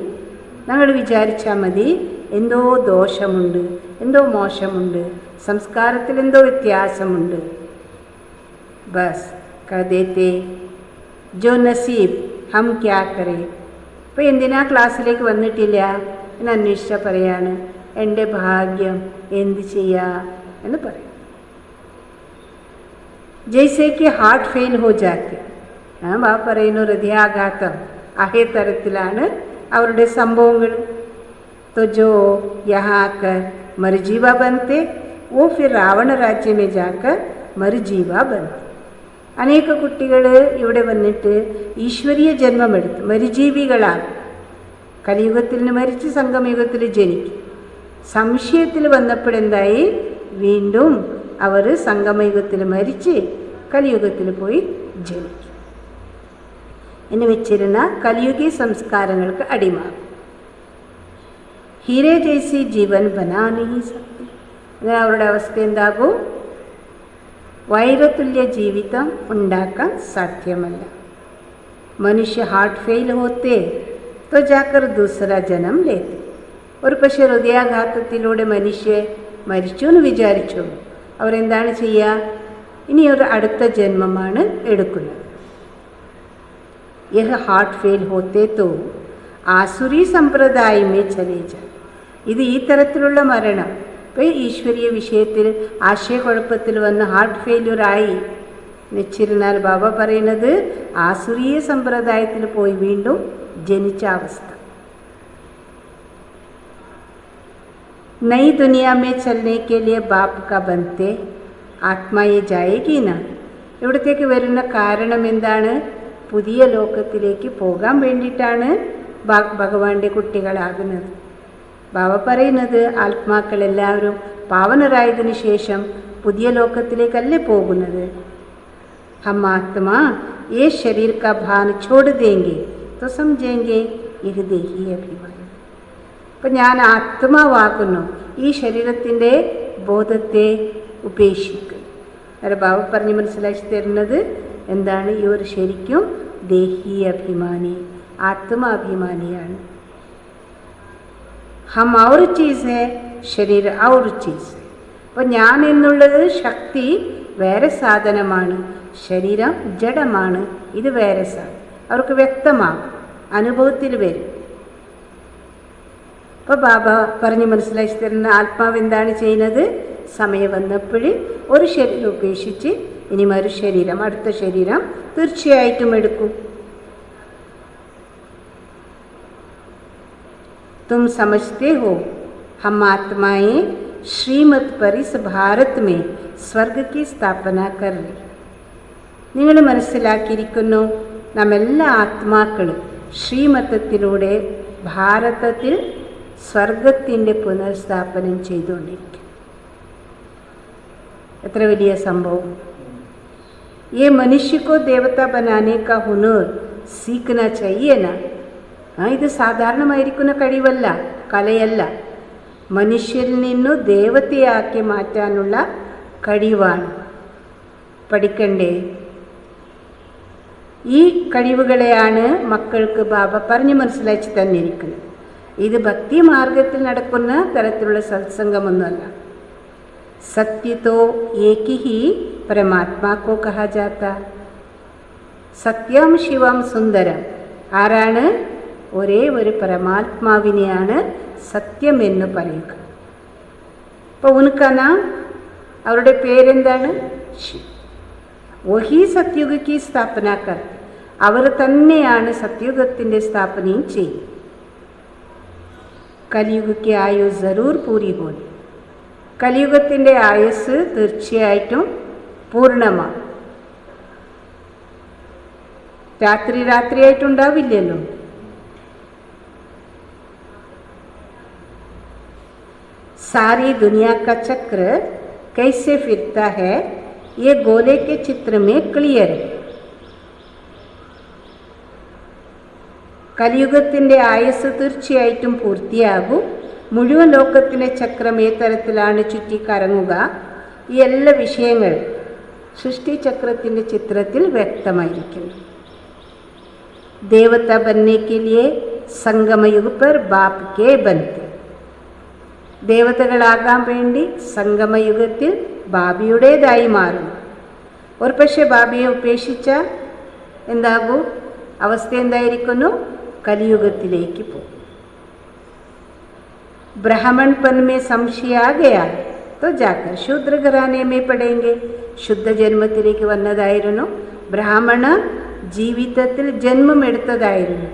ഞങ്ങൾ വിചാരിച്ചാൽ മതി, എന്തോ ദോഷമുണ്ട്, എന്തോ മോശമുണ്ട്, സംസ്കാരത്തിൽ എന്തോ വ്യത്യാസമുണ്ട്. ബസ് കഥേത്തെ ജോ നസീബ് ഹം ക്യാ കരേ. ഇപ്പോൾ എന്തിനാ ക്ലാസ്സിലേക്ക് വന്നിട്ടില്ല എന്ന് അന്വേഷിച്ചാൽ പറയാണ്, എൻ്റെ ഭാഗ്യം എന്ത് ചെയ്യാ എന്ന് പറയും. ജയ്സേക്ക് ഹാർട്ട് ഫെയിൽ ഹോ ജാത്തെ, ബാബ പറയുന്നു ഹൃദയാഘാതം ആയ തരത്തിലാണ് അവരുടെ സംഭവങ്ങൾ. तो जो यहाँ आकर मरजीवा बनते वो फिर रावण राज्य में जाकर मरजीवा बनते. അനേക കുട്ടികൾ ഇവിടെ വന്നിട്ട് ഈശ്വരീയ ജന്മമെടുത്ത് മരുജീവികളാണ്. കലിയുഗത്തിൽ നിന്ന് മരിച്ച് സംഗമയുഗത്തിൽ ജനിക്കും. സംശയത്തിൽ വന്നപ്പോഴെന്തായി, വീണ്ടും അവർ സംഗമയുഗത്തിൽ മരിച്ച് കലിയുഗത്തിൽ പോയി ജനിക്കും. എന്ന് വെച്ചിരുന്ന കലിയുഗീയ സംസ്കാരങ്ങൾക്ക് അടിമാകും. ഹീരെ ജൈസി ജീവൻ ബനാ നഹീ സക്തി. അങ്ങനെ അവരുടെ അവസ്ഥ എന്താകും? വൈരതുല്യ ജീവിതം ഉണ്ടാക്കാൻ സാധ്യമല്ല. മനുഷ്യ ഹാർട്ട് ഫെയിൽ ഹോത്തെ തോ ജാക്കർ ദൂസറ ജനം ലേത്തെ. ഒരു പക്ഷേ ഹൃദയാഘാതത്തിലൂടെ മനുഷ്യ മരിച്ചു എന്ന് വിചാരിച്ചു, അവരെന്താണ് ചെയ്യുക? ഇനി ഒരു അടുത്ത ജന്മമാണ് എടുക്കുന്നത്. യഹ് ഹാർട്ട് ഫെയിൽ ഹോത്തെ തോ ആസുരി സമ്പ്രദായമേ ചലേജ. ഇത് ഈ തരത്തിലുള്ള മരണം, ഇപ്പോൾ ഈശ്വരീയ വിഷയത്തിൽ ആശയക്കുഴപ്പത്തിൽ വന്ന് ഹാർട്ട് ഫെയില്യൂറായി വെച്ചിരുന്നാൽ ബാബ പറയുന്നത് ആസുരീയ സമ്പ്രദായത്തിൽ പോയി വീണ്ടും ജനിച്ച അവസ്ഥ. നई दुनिया में चलने के लिए बाप का बनते आत्मा ये जाएगी ना. ഇവിടത്തേക്ക് വരുന്ന കാരണം എന്താണ്? പുതിയ ലോകത്തിലേക്ക് പോകാൻ വേണ്ടിയിട്ടാണ് ഭഗവാന്റെ കുട്ടികളാകുന്നത്. ബാബ പറയുന്നത് ആത്മാക്കളെല്ലാവരും പാവനരായതിനു ശേഷം പുതിയ ലോകത്തിലേക്കല്ലേ പോകുന്നത്. ഹം ആത്മാ ये शरीर का भान छोड़ देंगे तो समझेंगे यह देही अभिमान. അപ്പം ഞാൻ ആത്മാവാകുന്നു, ഈ ശരീരത്തിൻ്റെ ബോധത്തെ ഉപേക്ഷിക്കും. അല്ല ബാബ പറഞ്ഞ് മനസ്സിലാക്കി തരുന്നത് എന്താണ്? ഇവർ ശരിക്കും ദേഹി അഭിമാനി, ആത്മാഭിമാനിയാണ്. ഹം ഔർ ചീസ് ഹെ, ശരീര ഔർ ചീസ്. അപ്പോൾ ഞാൻ എന്നുള്ളത് ശക്തി വേറെ സാധനമാണ്, ശരീരം ജഡമാണ്, ഇത് വേറെ സാധനം. അവർക്ക് വ്യക്തമാകും, അനുഭവത്തിൽ വരും. അപ്പോൾ ബാബ പറഞ്ഞ് മനസ്സിലാക്കി തരുന്ന ആത്മാവ് എന്താണ് ചെയ്യുന്നത്? സമയം വന്നപ്പോൾ ഒരു ശരീരം ഉപേക്ഷിച്ച് ഇനി മറു ശരീരം, അടുത്ത ശരീരം തീർച്ചയായിട്ടും എടുക്കും. तुम समझते हो हम आत्माएं श्रीमत पर इस भारत में स्वर्ग की स्थापना कर रही. നിങ്ങൾ മനസ്സിലാക്കിയിരിക്കുന്നു, നമ്മെല്ലാ ആത്മാക്കളും ശ്രീമതത്തിലൂടെ ഭാരതത്തിൽ സ്വർഗത്തിൻ്റെ പുനർസ്ഥാപനം ചെയ്തുകൊണ്ടിരിക്കും. എത്ര വലിയ സംഭവം! ये मनुष्य को देवता बनाने का हुनर सीखना चाहिए ना. ഇത് സാധാരണമായിരിക്കുന്ന കഴിവല്ല, കലയല്ല. മനുഷ്യരിൽ നിന്നു ദേവതയാക്കി മാറ്റാനുള്ള കഴിവാണ്. പഠിക്കണ്ടേ? ഈ കഴിവുകളെയാണ് മക്കൾക്ക് ബാബ പറഞ്ഞ് മനസ്സിലാക്കി തന്നിരിക്കുന്നത്. ഇത് ഭക്തി മാർഗത്തിൽ നടക്കുന്ന തരത്തിലുള്ള സത്സംഗമൊന്നുമല്ല. സത്യത്തോ ഏകി ഹി പരമാത്മാക്കോ കഹാ ജാത. സത്യം ശിവം സുന്ദരം. ആരാണ്? ഒരേ ഒരു പരമാത്മാവിനെയാണ് സത്യം എന്ന് പറയുക. അപ്പോൾ ഉനക്ക നാം, അവരുടെ പേരെന്താണ്? ശിവ. വഹി സത്യുഗി സ്ഥാപന കർ. അവർ തന്നെയാണ് സത്യുഗത്തിൻ്റെ സ്ഥാപനയും ചെയ്യും. കലിയുഗയ്ക്ക് ആയു ജറൂർ പൂരി ഹോനി. കലിയുഗത്തിൻ്റെ ആയുസ് തീർച്ചയായിട്ടും പൂർണ്ണമാണ്. രാത്രിയായിട്ടുണ്ടാവില്ലല്ലോ. सारी दुनिया का चक्र कैसे फिरता है ये गोले के चित्र में क्लियर है. കലിയുഗത്തിൻ്റെ ആയുസ് തീർച്ചയായിട്ടും പൂർത്തിയാകും. മുഴുവൻ ലോകത്തിൻ്റെ ചക്രം ഏ തരത്തിലാണ് ചുറ്റിക്കറങ്ങുക, ഈ എല്ലാ വിഷയങ്ങൾ സൃഷ്ടിചക്രത്തിൻ്റെ ചിത്രത്തിൽ വ്യക്തമായിരിക്കുന്നു. ദേവത बनने के लिए संगम युग पर बाप के बनते. ദേവതകളാകാൻ വേണ്ടി സംഗമയുഗത്തിൽ ബാബിയുടേതായി മാറുന്നു. ഒരു പക്ഷേ ബാബിയെ ഉപേക്ഷിച്ച എന്താകൂ? അവസ്ഥ എന്തായിരിക്കുന്നു? കലിയുഗത്തിലേക്ക് പോകും. ब्राह्मणपन में संशय आ गया तो जाकर शूद्र घराने में पड़ेंगे. ശുദ്ധ ജന്മത്തിലേക്ക് വന്നതായിരുന്നു. ബ്രാഹ്മണ ജീവിതത്തിൽ ജന്മമെടുത്തതായിരുന്നു.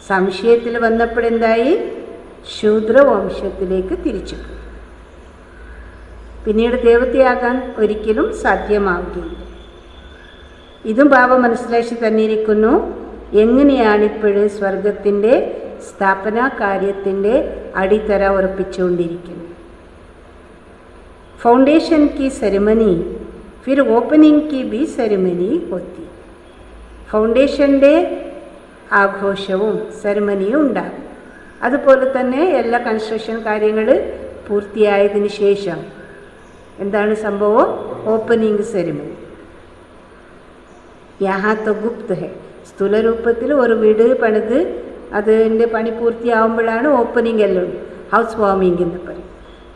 സംശയത്തിൽ വന്നപ്പോഴെന്തായി? ശൂദ്രവംശത്തിലേക്ക് തിരിച്ചു. പിന്നീട് ദേവതയാകാൻ ഒരിക്കലും സാധ്യമാവുകയില്ല. ഇതും ബാബ മനസ്സിലാക്കി തന്നിരിക്കുന്നു. എങ്ങനെയാണിപ്പോഴും സ്വർഗത്തിൻ്റെ സ്ഥാപനാ കാര്യത്തിൻ്റെ അടിത്തറ ഉറപ്പിച്ചുകൊണ്ടിരിക്കുന്നു. फाउंडेशन की सेरेमनी फिर ओपनिंग की भी सेरेमनी होती. ഫൗണ്ടേഷൻ്റെ ആഘോഷവും സെറമണിയും ഉണ്ടാകും. അതുപോലെ തന്നെ എല്ലാ കൺസ്ട്രക്ഷൻ കാര്യങ്ങൾ പൂർത്തിയായതിനു ശേഷം എന്താണ് സംഭവം? Opening ceremony. യഹാ തോ ഗുപ്ത് ഹെ. സ്ഥൂല രൂപത്തിൽ ഒരു വീട് പണിത് അതിൻ്റെ പണി പൂർത്തിയാവുമ്പോഴാണ് ഓപ്പണിംഗ് എല്ലാം, ഹൗസ് വാമിംഗ് എന്ന് പറയും.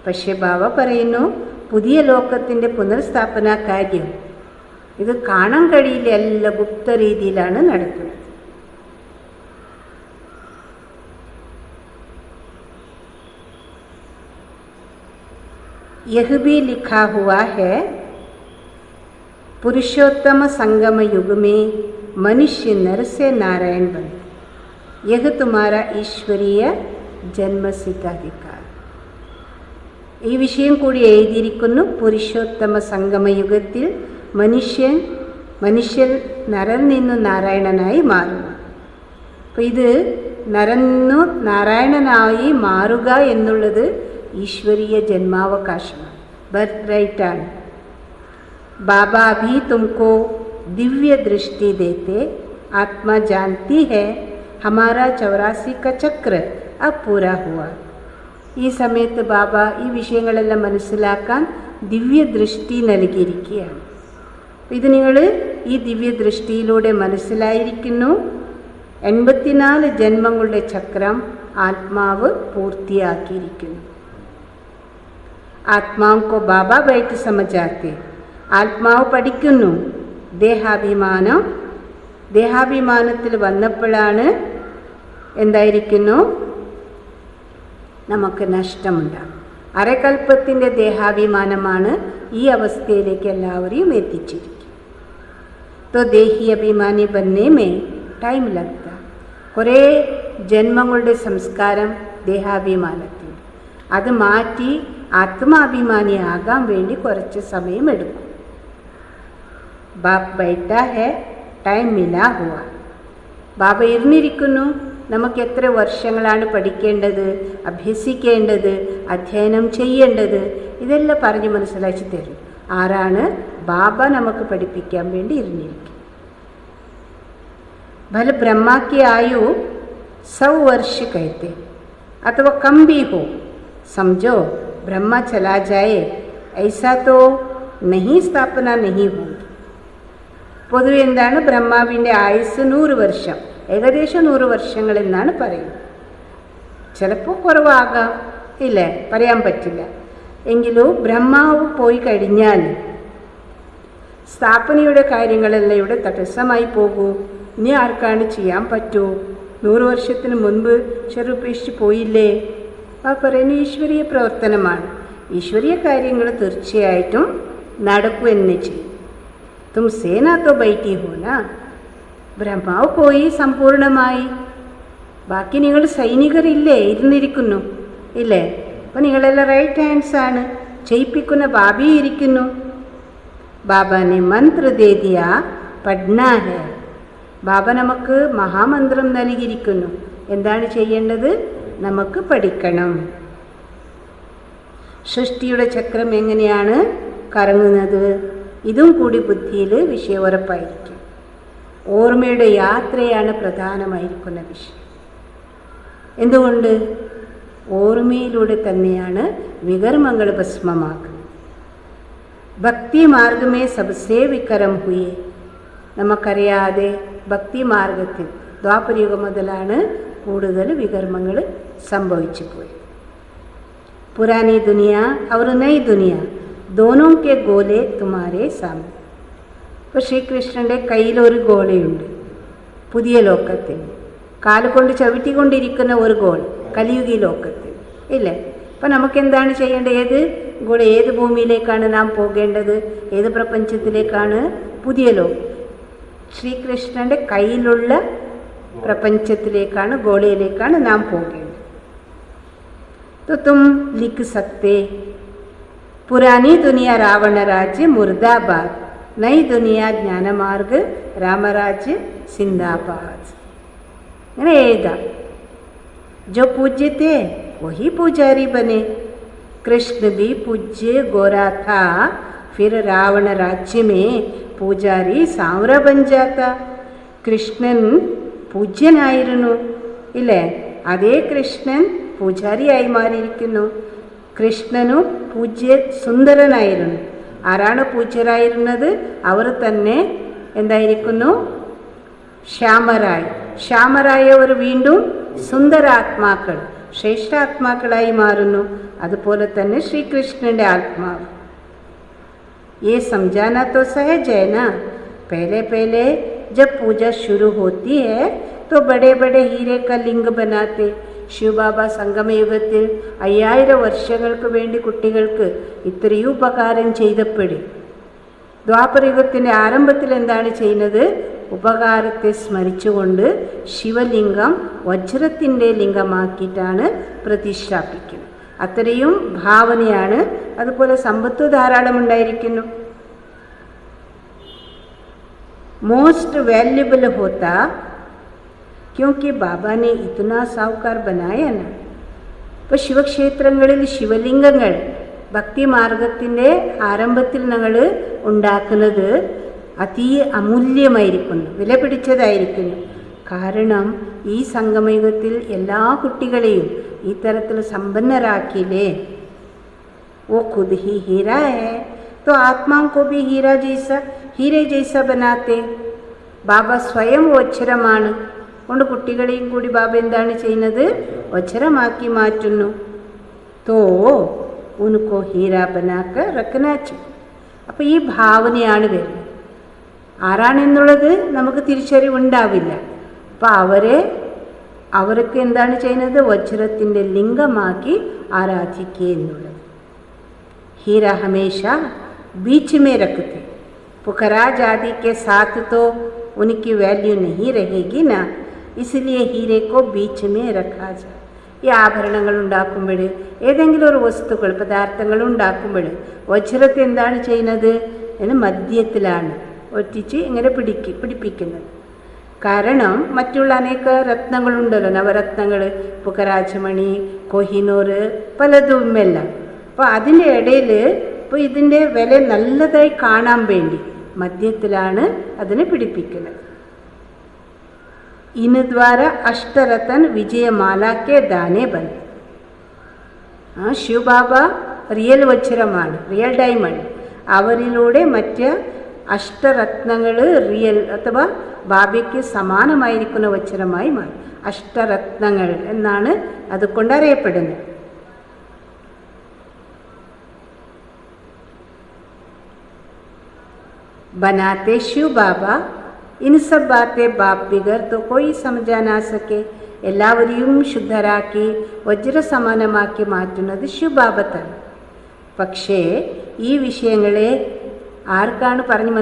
പക്ഷേ ബാബ പറയുന്നു, പുതിയ ലോകത്തിൻ്റെ പുനർസ്ഥാപന കാര്യം ഇത് കാണാൻ കഴിയില്ല, എല്ലാ ഗുപ്ത രീതിയിലാണ് നടക്കുന്നത്. यह भी लिखा हुआ है, पुरुषोत्तम संगम युग में मनुष्य नर से नारायण बने. यह तुम्हारा ईश्वरीय जन्मसिद्ध अधिकार. ഈ വിഷയം കൂടി എഴുതിയിരിക്കുന്നു. പുരുഷോത്തമ സംഗമയുഗത്തിൽ മനുഷ്യൻ നരൻ നിന്നു നാരായണനായി മാറുന്നു. അപ്പോൾ ഇത് നരന്നു നാരായണനായി മാറുക എന്നുള്ളത് ഈശ്വരീയ ജന്മാവകാശമാണ്, ബർത്ത് റൈറ്റാണ്. ബാബ അഭി തുമക്കോ ദിവ്യ ദൃഷ്ടി ദേത്തെ ആത്മാ ജാനती है हमारा 84 का चक्र अब पूरा हुआ. ഈ സമയത്ത് ബാബ ഈ വിഷയങ്ങളെല്ലാം മനസ്സിലാക്കാൻ ദിവ്യദൃഷ്ടി നൽകിയിരിക്കുകയാണ്. ഇത് നിങ്ങൾ ഈ ദിവ്യദൃഷ്ടിയിലൂടെ മനസ്സിലായിരിക്കുന്നു. 84 ജന്മങ്ങളുടെ ചക്രം ആത്മാവ് പൂർത്തിയാക്കിയിരിക്കുന്നു. ആത്മാവോ ബാബ ബൈറ്റ് സമജാത്തെ. ആത്മാവ് പഠിക്കുന്നു. ദേഹാഭിമാനത്തിൽ വന്നപ്പോഴാണ് എന്തായിരിക്കുന്നു? നമുക്ക് നഷ്ടമുണ്ടാകും. അരകൽപ്പത്തിൻ്റെ ദേഹാഭിമാനമാണ് ഈ അവസ്ഥയിലേക്ക് എല്ലാവരെയും എത്തിച്ചിരിക്കും. तो देही अभिमानी बनने में टाइम लगता. കുറേ ജന്മങ്ങളുടെ സംസ്കാരം ദേഹാഭിമാനത്തിൽ, അത് മാറ്റി ആത്മാഭിമാനിയാകാൻ വേണ്ടി കുറച്ച് സമയമെടുക്കും. ബാപ്പ് ബൈഠാ ഹെ, ടൈം മിലാ ഹുവാ. ബാബ ഇരുന്നിരിക്കുന്നു. നമുക്ക് എത്ര വർഷങ്ങളാണ് പഠിക്കേണ്ടത്, അഭ്യസിക്കേണ്ടത്, അധ്യയനം ചെയ്യേണ്ടത്, ഇതെല്ലാം പറഞ്ഞ് മനസ്സിലാക്കി തരും. ആരാണ്? ബാബ നമുക്ക് പഠിപ്പിക്കാൻ വേണ്ടി ഇരുന്നിരിക്കും. भल ब्रह्मा की आयु 100 वर्ष कहते अथवा कम भी हो. समझो ब्रह्मा चला जाए ऐसा तो नहीं, स्थापना नहीं होगी. പൊതുവെ എന്താണ്? ബ്രഹ്മാവിൻ്റെ ആയുസ് 100 വർഷം, ഏകദേശം 100 വർഷങ്ങൾ എന്നാണ് പറയുന്നത്. ചിലപ്പോൾ കുറവാകാം, ഇല്ലേ, പറയാൻ പറ്റില്ല. എങ്കിലും ബ്രഹ്മാവ് പോയി കഴിഞ്ഞാൽ സ്ഥാപനയുടെ കാര്യങ്ങളെല്ലാം ഇവിടെ തടസ്സമായി പോകൂ. ഇനി ആർക്കാണ് ചെയ്യാൻ പറ്റൂ? 100 വർഷത്തിന് മുൻപ് ചെറുപേക്ഷിച്ച് പോയില്ലേ? ആ പറയുന്ന ഈശ്വരീയ പ്രവർത്തനമാണ്. ഈശ്വരീയ കാര്യങ്ങൾ തീർച്ചയായിട്ടും നടക്കുമെന്ന് ചെയ്യും. തും സേന തോ ബൈറ്റി ഹോന. ബ്രഹ്മാവ് പോയി സമ്പൂർണമായി. ബാക്കി നിങ്ങൾ സൈനികരില്ലേ, ഇരുന്നിരിക്കുന്നു, ഇല്ലേ? അപ്പം നിങ്ങളെല്ലാം റൈറ്റ് ഹാൻഡ്സ് ആണ്. ചെയ്യിപ്പിക്കുന്ന ബാബി ഇരിക്കുന്നു. ബാബാനെ മന്ത്ര ദേ ദിയാ പഠനാ ഹെ. ബാബ നമുക്ക് മഹാമന്ത്രം നൽകിയിരിക്കുന്നു. എന്താണ് ചെയ്യേണ്ടത്? നമുക്ക് പഠിക്കണം. സൃഷ്ടിയുടെ ചക്രം എങ്ങനെയാണ് കറങ്ങുന്നത്? ഇതും കൂടി ബുദ്ധിയിൽ വിഷയം ഉറപ്പായിരിക്കും. ഓർമ്മയുടെ യാത്രയാണ് പ്രധാനമായിരിക്കുന്ന വിഷയം. എന്തുകൊണ്ട്? ഓർമ്മയിലൂടെ തന്നെയാണ് വികർമ്മങ്ങൾ ഭസ്മമാക്കുന്നത്. ഭക്തി മാർഗമേ സബ്സേ വികരം ഹുയേ. നമുക്കറിയാതെ ഭക്തി മാർഗത്തിൽ ദ്വാപരയുഗം മുതലാണ് കൂടുതൽ വികർമ്മങ്ങൾ സംഭവിച്ചു പോയത്. പുരാനി ദുനിയ और नई दुनिया दोनों के गोले तुम्हारे सामने. ഇപ്പോൾ ശ്രീകൃഷ്ണൻ്റെ കയ്യിലൊരു ഗോളയുണ്ട് പുതിയ ലോകത്തിൽ, കാലുകൊണ്ട് ചവിട്ടിക്കൊണ്ടിരിക്കുന്ന ഒരു ഗോൾ കലിയുഗി ലോകത്തിൽ ഇല്ലേ. അപ്പം നമുക്ക് എന്താണ് ചെയ്യേണ്ടത്? ഏത് ഭൂമിയിലേക്കാണ് നാം പോകേണ്ടത്? ഏത് പ്രപഞ്ചത്തിലേക്കാണ്? പുതിയ ലോകം, ശ്രീകൃഷ്ണൻ്റെ കയ്യിലുള്ള പ്രപഞ്ചത്തിലേക്കാണ്, ഗോളയിലേക്കാണ് നാം പോകേണ്ടത്. तो तुम लिख सकते पुरानी दुनिया रावण राज्य मुर्दाबाद, नई दुनिया ज्ञान मार्ग रामराज्य सिंदाबाद. അങ്ങനെ എഴുതാം. जो पूज्य थे वही पुजारी बने, कृष्ण भी पूज्य गोरा था, फिर रावण राज्य में पूजारी सांवरा बन जाता. കൃഷ്ണൻ പൂജ്യനായിരുന്നു ഇല്ലേ? അതേ കൃഷ്ണൻ പൂജാരിയായി മാറിയിരിക്കുന്നു. കൃഷ്ണനും സുന്ദരനായിരുന്നു. ആരാണ് പൂജ്യരായിരുന്നത്? അവർ തന്നെ എന്തായിരിക്കുന്നു? ശ്യാമരായവർ വീണ്ടും സുന്ദരാത്മാക്കൾ, ശ്രേഷ്ഠാത്മാക്കളായി മാറുന്നു. അതുപോലെ തന്നെ ശ്രീകൃഷ്ണന്റെ ആത്മാവ്. ये समझाना तो सहज है ना. पहले जब पूजा शुरू होती है तो बड़े बड़े हीरे का लिंग बनाते. ശിവബാബ സംഗമയുഗത്തിൽ 5000 വർഷങ്ങൾക്ക് വേണ്ടി കുട്ടികൾക്ക് ഇത്രയും ഉപകാരം ചെയ്തപ്പെടും. ദ്വാപരയുഗത്തിൻ്റെ ആരംഭത്തിൽ എന്താണ് ചെയ്യുന്നത്? ഉപകാരത്തെ സ്മരിച്ചുകൊണ്ട് ശിവലിംഗം വജ്രത്തിൻ്റെ ലിംഗമാക്കിയിട്ടാണ് പ്രതിഷ്ഠാപിക്കുന്നത്. അത്രയും ഭാവനയാണ്. അതുപോലെ സമ്പത്ത് ധാരാളം ഉണ്ടായിരിക്കുന്നു. മോസ്റ്റ് വാല്യുബിൾ ഹോത്ത क्योंकि बाबा ने इतना साहूकार बनाया ना. ഇപ്പോൾ ശിവക്ഷേത്രങ്ങളിൽ ശിവലിംഗങ്ങൾ ഭക്തിമാർഗത്തിൻ്റെ ആരംഭത്തിൽ ഞങ്ങൾ ഉണ്ടാക്കുന്നത് അമൂല്യമായിരിക്കുന്നു, വില പിടിച്ചതായിരിക്കുന്നു. കാരണം ഈ സംഗമയുഗത്തിൽ എല്ലാ കുട്ടികളെയും ഈ തരത്തിൽ സമ്പന്നരാക്കിയില്ലേ. वो खुद ही हीरा है तो आत्माओं को भी हीरे जैसा बनाते. ബാബ സ്വയം വജ്രമാണ്. കൊണ്ട് കുട്ടികളെയും കൂടി ബാബ എന്താണ് ചെയ്യുന്നത്? വജ്രമാക്കി മാറ്റുന്നു. തോ ഉनको हीरा बनाकर रखना चाहिए. അപ്പോൾ ഈ ഭാവനയാണ് വരുന്നത്. ആരാണെന്നുള്ളത് നമുക്ക് തിരിച്ചറിവുണ്ടാവില്ല. അപ്പോൾ അവർക്ക് എന്താണ് ചെയ്യുന്നത്? വജ്രത്തിൻ്റെ ലിംഗമാക്കി ആരാധിക്കുക എന്നുള്ളത്. हीरा हमेशा बीच में रखते. पुखराज आदि के साथ तो उनकी वैल्यू नहीं रहेगी ना, इसलिए हीरे को बीच में रखा जाए. ഈ ആഭരണങ്ങൾ ഉണ്ടാക്കുമ്പോൾ, ഏതെങ്കിലും ഒരു വസ്തുക്കൾ പദാർത്ഥങ്ങൾ ഉണ്ടാക്കുമ്പോൾ വജ്രത്തെ എന്താണ് ചെയ്യുന്നത്? എന്ന് മധ്യത്തിലാണ് ഒറ്റിച്ച് ഇങ്ങനെ പിടിപ്പിക്കുന്നത്. കാരണം മറ്റുള്ള അനേക രത്നങ്ങളുണ്ടല്ലോ, നവരത്നങ്ങൾ, പുഖരാജമണി, കോഹിനൂർ, പലതുമെല്ലാം. അപ്പോൾ അതിൻ്റെ ഇടയിൽ ഇപ്പോൾ ഇതിൻ്റെ വില നല്ലതായി കാണാൻ വേണ്ടി മധ്യത്തിലാണ് അതിനെ പിടിപ്പിക്കുന്നത്. इन द्वारा अष्टरत्न विजयमाला के दाने बने. ശിവബാബ റിയൽ വജ്രമാണ്, റിയൽ ഡയമണ്ട്. അവരിലൂടെ മറ്റ് അഷ്ടരത്നങ്ങൾ റിയൽ അഥവാ ബാബയ്ക്ക് സമാനമായിരിക്കുന്ന വജ്രമായി മാറി. അഷ്ടരത്നങ്ങൾ എന്നാണ് അതുകൊണ്ട് അറിയപ്പെടുന്നത്. बनाते शिव बाबा इन सब बातें बाप बिगर तो कोई समझा ना सके. എല്ലാവരെയും ശുദ്ധരാക്കി വജ്രസമാനമാക്കി മാറ്റുന്നത് ശിവബാബ തന്നെ. പക്ഷേ ഈ വിഷയങ്ങളെ ആർക്കാണ് പറഞ്ഞ്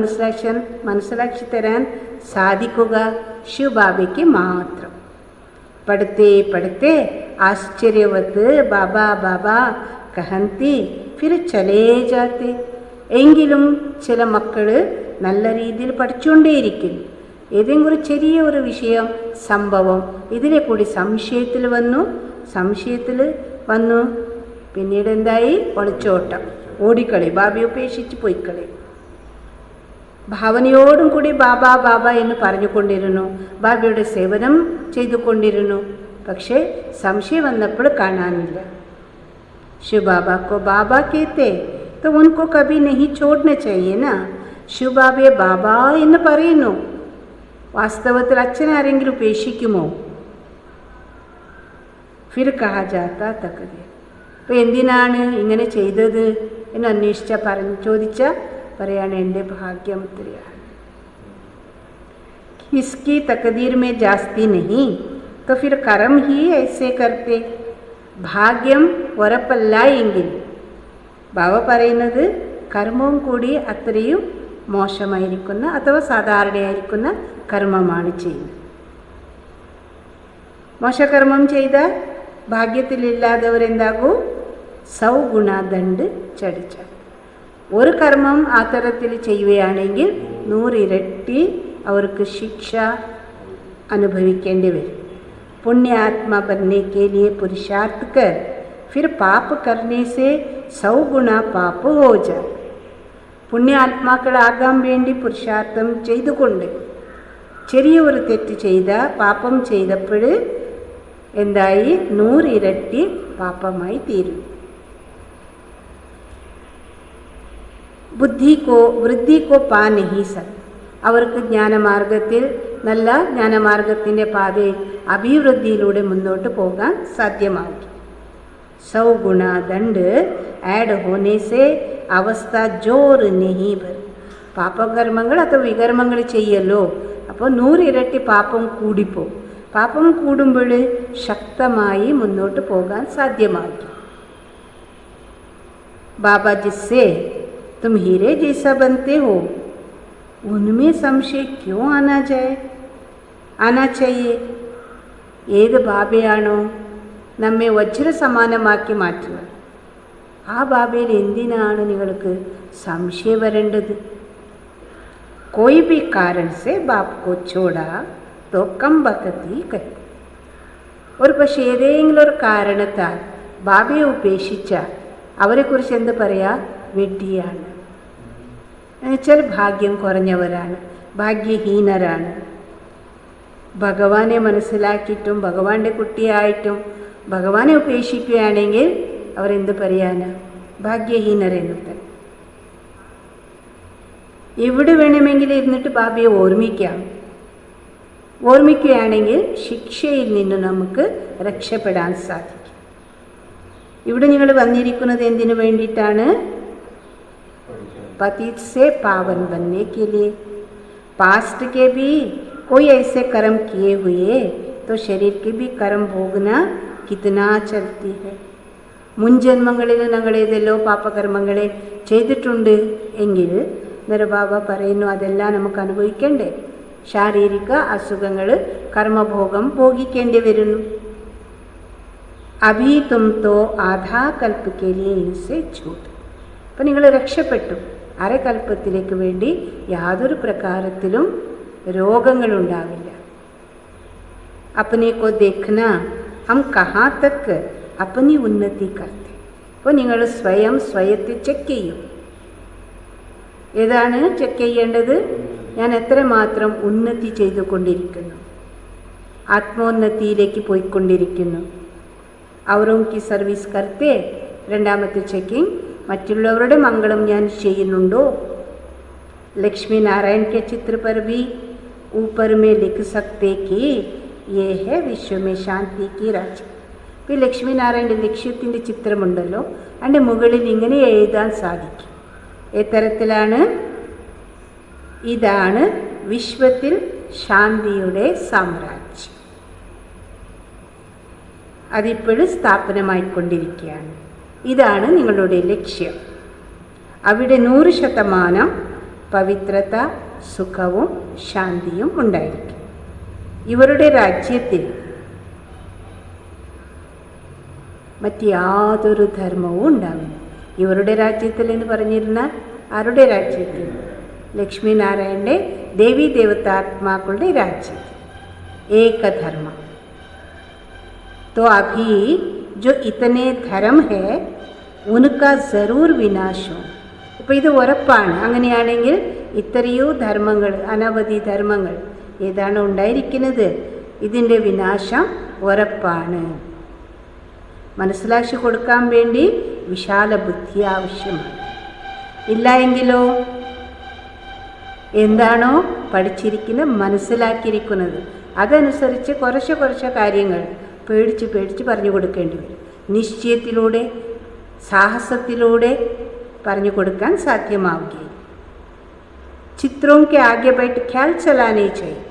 മനസ്സിലാക്കി തരാൻ സാധിക്കുക? ശിവബാബയ്ക്ക് മാത്രം. പഠിത്തേ ആശ്ചര്യവത്ത് ബാബാ ബാബാ കഹന്തി ഫിർ ചലേ ജാത്തെ. എങ്കിലും ചില മക്കൾ നല്ല രീതിയിൽ പഠിച്ചുകൊണ്ടേയിരിക്കുന്നു. ഏതെങ്കിലും ഒരു ചെറിയ ഒരു വിഷയം, സംഭവം ഇതിനെ കൂടി സംശയത്തിൽ വന്നു പിന്നീട് എന്തായി? ഒളിച്ചോട്ടം, ഓടിക്കളി, ബാബയെ ഉപേക്ഷിച്ച് പോയിക്കളി. ഭാവനയോടും കൂടി ബാബാ ബാബ എന്ന് പറഞ്ഞുകൊണ്ടിരുന്നു, ബാബയുടെ സേവനം ചെയ്തുകൊണ്ടിരുന്നു. പക്ഷേ സംശയം വന്നപ്പോൾ കാണാനില്ല. ശിവബാബാക്കോ ബാബ കേത്തെ तो उनको कभी नहीं छोड़ना चाहिए ना. ശിവബാബയെ ബാബ എന്ന് പറയുന്നു. വാസ്തവത്തിൽ അച്ഛൻ ആരെങ്കിലും ഉപേക്ഷിക്കുമോ? ഫിർ കഹാ ജാത്താ തഖദീർ. അപ്പോൾ എന്തിനാണ് ഇങ്ങനെ ചെയ്തത് എന്ന് ചോദിച്ചാൽ പറയാണ് എൻ്റെ ഭാഗ്യം ഇത്രയാണ്. इसकी तकदीर में जास्ती नहीं तो फिर कर्म ही ऐसे करते. ഭാഗ്യം ഉറപ്പല്ല എങ്കിൽ ബാബ പറയുന്നത് കർമ്മവും കൂടി അത്രയും മോശമായിരിക്കുന്ന അഥവാ സാധാരണയായിരിക്കുന്ന കർമ്മമാണ് ചെയ്യുന്നത്. മോശകർമ്മം ചെയ്താൽ ഭാഗ്യത്തിലില്ലാത്തവരെന്താകൂ? സൗഗുണദണ്ഡ് ചടിച്ച. ഒരു കർമ്മം ആ തരത്തിൽ ചെയ്യുകയാണെങ്കിൽ 100 ഇരട്ടി അവർക്ക് ശിക്ഷ അനുഭവിക്കേണ്ടി വരും. पुण्य आत्मा बनने के लिए पुरुषार्थ कर फिर पाप करने से 100 गुना पाप हो जाए. പുണ്യ ആത്മാക്കളാകാൻ വേണ്ടി പുരുഷാർത്ഥം ചെയ്തുകൊണ്ട് ചെറിയൊരു തെറ്റ് ചെയ്ത പാപം ചെയ്തപ്പോൾ എന്തായി? 100 ഇരട്ടി പാപമായി തീരും. വൃദ്ധി കോ പാ നഹീ സക്. അവർക്ക് ജ്ഞാനമാർഗത്തിൽ നല്ല ജ്ഞാനമാർഗത്തിൻ്റെ പാതയിൽ അഭിവൃദ്ധിയിലൂടെ മുന്നോട്ട് പോകാൻ സാധ്യമാകും. 100 गुना दंड ऐड होने से അവസ്ഥ ജോർ നഹീ ഭർ. പാപകർമ്മങ്ങൾ അഥവാ വികർമ്മങ്ങൾ ചെയ്യല്ലോ, അപ്പോൾ 100 ഇരട്ടി പാപം കൂടിപ്പോകും. പാപം കൂടുമ്പോൾ ശക്തമായി മുന്നോട്ട് പോകാൻ സാധ്യമാകും. ബാബാ ജിസ്സെ തും ഹീരെ ജൈസാ ബനത്തെ ഹോ उनमें സംശയ ക്യോ ആനാ ചാഹിയെ. ഏത് ബാബയാണോ നമ്മെ വജ്ര സമാനമാക്കി മാറ്റുന്നത്, ആ ബാബയിൽ എന്തിനാണ് നിങ്ങൾക്ക് സംശയം വരേണ്ടത്? कोई भी कारण से बाप को छोड़ा तो कम बकती कही. ഒരു പക്ഷേ ഏതെങ്കിലും ഒരു കാരണത്താൽ ബാബയെ ഉപേക്ഷിച്ചാൽ അവരെക്കുറിച്ച് എന്ത് പറയാ? വെഡ്ഡിയാണ്, എന്നുവെച്ചാൽ ഭാഗ്യം കുറഞ്ഞവരാണ്, ഭാഗ്യഹീനരാണ്. ഭഗവാനെ മനസ്സിലാക്കിയിട്ടും ഭഗവാന്റെ കുട്ടിയായിട്ടും ഭഗവാനെ ഉപേക്ഷിക്കുകയാണെങ്കിൽ അവരെന്ത് പറയാനാ? ഭാഗ്യഹീനരെന്ന് പറയും. എവിടെ വേണമെങ്കിലും ഇരുന്നിട്ട് ബാബയെ ഓർമ്മിക്കുകയാണെങ്കിൽ ശിക്ഷയിൽ നിന്ന് നമുക്ക് രക്ഷപ്പെടാൻ സാധിക്കും. ഇവിടെ നിങ്ങൾ വന്നിരിക്കുന്നത് എന്തിനു വേണ്ടിയിട്ടാണ്? पतित से पावन बनने के लिए. पास्ट के भी कोई ऐसे कर्म किए हुए तो शरीर के भी कर्म भोगना कितना चलती है. മുൻജന്മങ്ങളിൽ ഞങ്ങൾ ഏതെല്ലോ പാപകർമ്മങ്ങളെ ചെയ്തിട്ടുണ്ട് എങ്കിൽ നിരബാബ പറയുന്നു അതെല്ലാം നമുക്ക് അനുഭവിക്കണ്ടേ? ശാരീരിക അസുഖങ്ങൾ, കർമ്മഭോഗം ഭോഗിക്കേണ്ടി വരുന്നു. അഭി തും തോ ആധാ കൽപ്പ് കെ ലിയേ ഇൻസെ ഛൂട്ട്. അപ്പം നിങ്ങൾ രക്ഷപ്പെട്ടു. അരകൽപ്പത്തിലേക്ക് വേണ്ടി യാതൊരു പ്രകാരത്തിലും രോഗങ്ങളുണ്ടാവില്ല. അപ്പനെ കോ ദേഖ്ന ഹം കഹാ തക്ക് അപ്പനി ഉന്നതി കർത്തെ. അപ്പോൾ നിങ്ങൾ സ്വയത്തെ ചെക്ക് ചെയ്യും. ഏതാണ് ചെക്ക് ചെയ്യേണ്ടത്? ഞാൻ എത്രമാത്രം ഉന്നതി ചെയ്തുകൊണ്ടിരിക്കുന്നു, ആത്മോന്നതിയിലേക്ക് പോയിക്കൊണ്ടിരിക്കുന്നു. അവരും കി സർവീസ് കർത്തെ. രണ്ടാമത്തെ ചെക്കിങ്, മറ്റുള്ളവരുടെ മംഗളം ഞാൻ ചെയ്യുന്നുണ്ടോ? ലക്ഷ്മി നാരായൺ के चित्र पर भी ऊपर में लिख सकते कि ये है विश्व में शांति की राज्य. ഇപ്പോൾ ലക്ഷ്മി നാരായണൻ്റെ ലക്ഷ്യത്തിൻ്റെ ചിത്രമുണ്ടല്ലോ, അതിൻ്റെ മുകളിൽ ഇങ്ങനെ എഴുതാൻ സാധിക്കും. ഏതരത്തിലാണ്? ഇതാണ് വിശ്വത്തിൽ ശാന്തിയുടെ സാമ്രാജ്യം. അതിപ്പോഴും സ്ഥാപനമായിക്കൊണ്ടിരിക്കുകയാണ്. ഇതാണ് നിങ്ങളുടെ ലക്ഷ്യം. അവിടെ 100% പവിത്രത, സുഖവും ശാന്തിയും ഉണ്ടായിരിക്കും. ഇവരുടെ രാജ്യത്തിൽ മറ്റ് യാതൊരു ധർമ്മവും ഉണ്ടാവില്ല. ഇവരുടെ രാജ്യത്തിൽ എന്ന് പറഞ്ഞിരുന്നാൽ ആരുടെ രാജ്യത്തിൽ? ലക്ഷ്മി നാരായണൻ്റെ ദേവീ ദേവതാത്മാക്കളുടെ രാജ്യത്തിൽ ഏകധർമ്മ. तो अभी जो इतने धर्म है उनका ज़रूर विनाश हो. ഇപ്പോൾ ഇത് ഉറപ്പാണ്. അങ്ങനെയാണെങ്കിൽ ഇത്രയോ ധർമ്മങ്ങൾ, അനവധി ധർമ്മങ്ങൾ ഏതാണ് ഉണ്ടായിരിക്കുന്നത്? ഇതിൻ്റെ വിനാശം ഉറപ്പാണ്. മനസ്സിലാക്കി കൊടുക്കാൻ വേണ്ടി വിശാല ബുദ്ധി ആവശ്യമാണ്. ഇല്ല എങ്കിലോ എന്താണോ പഠിച്ചിരിക്കുന്നത്, മനസ്സിലാക്കിയിരിക്കുന്നത്, അതനുസരിച്ച് കുറച്ച് കാര്യങ്ങൾ പേടിച്ച് പറഞ്ഞു കൊടുക്കേണ്ടി വരും. നിശ്ചയത്തിലൂടെ, സാഹസത്തിലൂടെ പറഞ്ഞു കൊടുക്കാൻ സാധ്യമാവുകയും. ചിത്രവും കെ ആകെ ബൈറ്റ് ഖ്യാൽ ചലാനേ ചെയ്യും.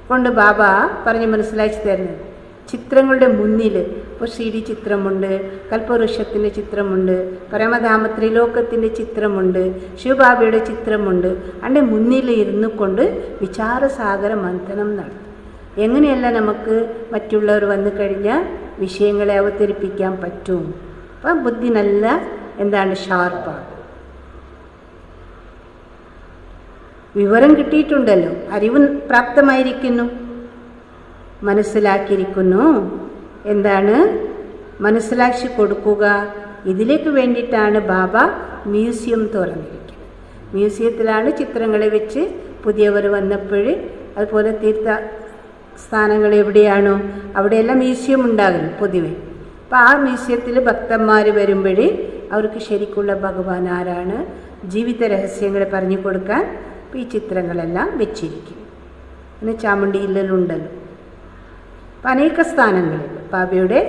കൊണ്ട് ബാബ പറഞ്ഞ് മനസ്സിലാക്കി തരുന്നത്. ചിത്രങ്ങളുടെ മുന്നിൽ ഇപ്പോൾ CD ചിത്രമുണ്ട്, കൽപ്പവൃക്ഷത്തിൻ്റെ ചിത്രമുണ്ട്, പരമധാമ ത്രിലോകത്തിൻ്റെ ചിത്രമുണ്ട്, ശിവബാബയുടെ ചിത്രമുണ്ട്. അതിൻ്റെ മുന്നിൽ ഇരുന്നു കൊണ്ട് വിചാരസാഗര മന്ഥനം നടത്തും. എങ്ങനെയല്ല നമുക്ക് മറ്റുള്ളവർ വന്നു കഴിഞ്ഞാൽ വിഷയങ്ങളെ അവതരിപ്പിക്കാൻ പറ്റും. അപ്പം ബുദ്ധി നല്ല ഷാർപ്പാണ്. വിവരം കിട്ടിയിട്ടുണ്ടല്ലോ, അറിവ് പ്രാപ്തമായിരിക്കുന്നു, മനസ്സിലാക്കിയിരിക്കുന്നു. മനസ്സിലാക്കി കൊടുക്കുക. ഇതിലേക്ക് വേണ്ടിയിട്ടാണ് ബാബ മ്യൂസിയം തുറന്നിരിക്കുന്നത്. മ്യൂസിയത്തിലാണ് ചിത്രങ്ങളെ വെച്ച് പുതിയവർ വന്നപ്പോൾ, അതുപോലെ തീർത്ഥ സ്ഥാനങ്ങൾ എവിടെയാണോ അവിടെയെല്ലാം മ്യൂസിയം ഉണ്ടാകുന്നു പൊതുവെ. അപ്പോൾ ആ മ്യൂസിയത്തിൽ ഭക്തന്മാർ വരുമ്പോൾ അവർക്ക് ശരിക്കുള്ള ഭഗവാൻ ആരാണ്, ജീവിത രഹസ്യങ്ങളെ പറഞ്ഞു കൊടുക്കാൻ ഈ ചിത്രങ്ങളെല്ലാം വെച്ചിരിക്കും. പിന്നെ ചാമുണ്ഡി ഇല്ലലുണ്ടല്ലോ. അപ്പം അനേക സ്ഥാനങ്ങളിൽ ബാബയുടെ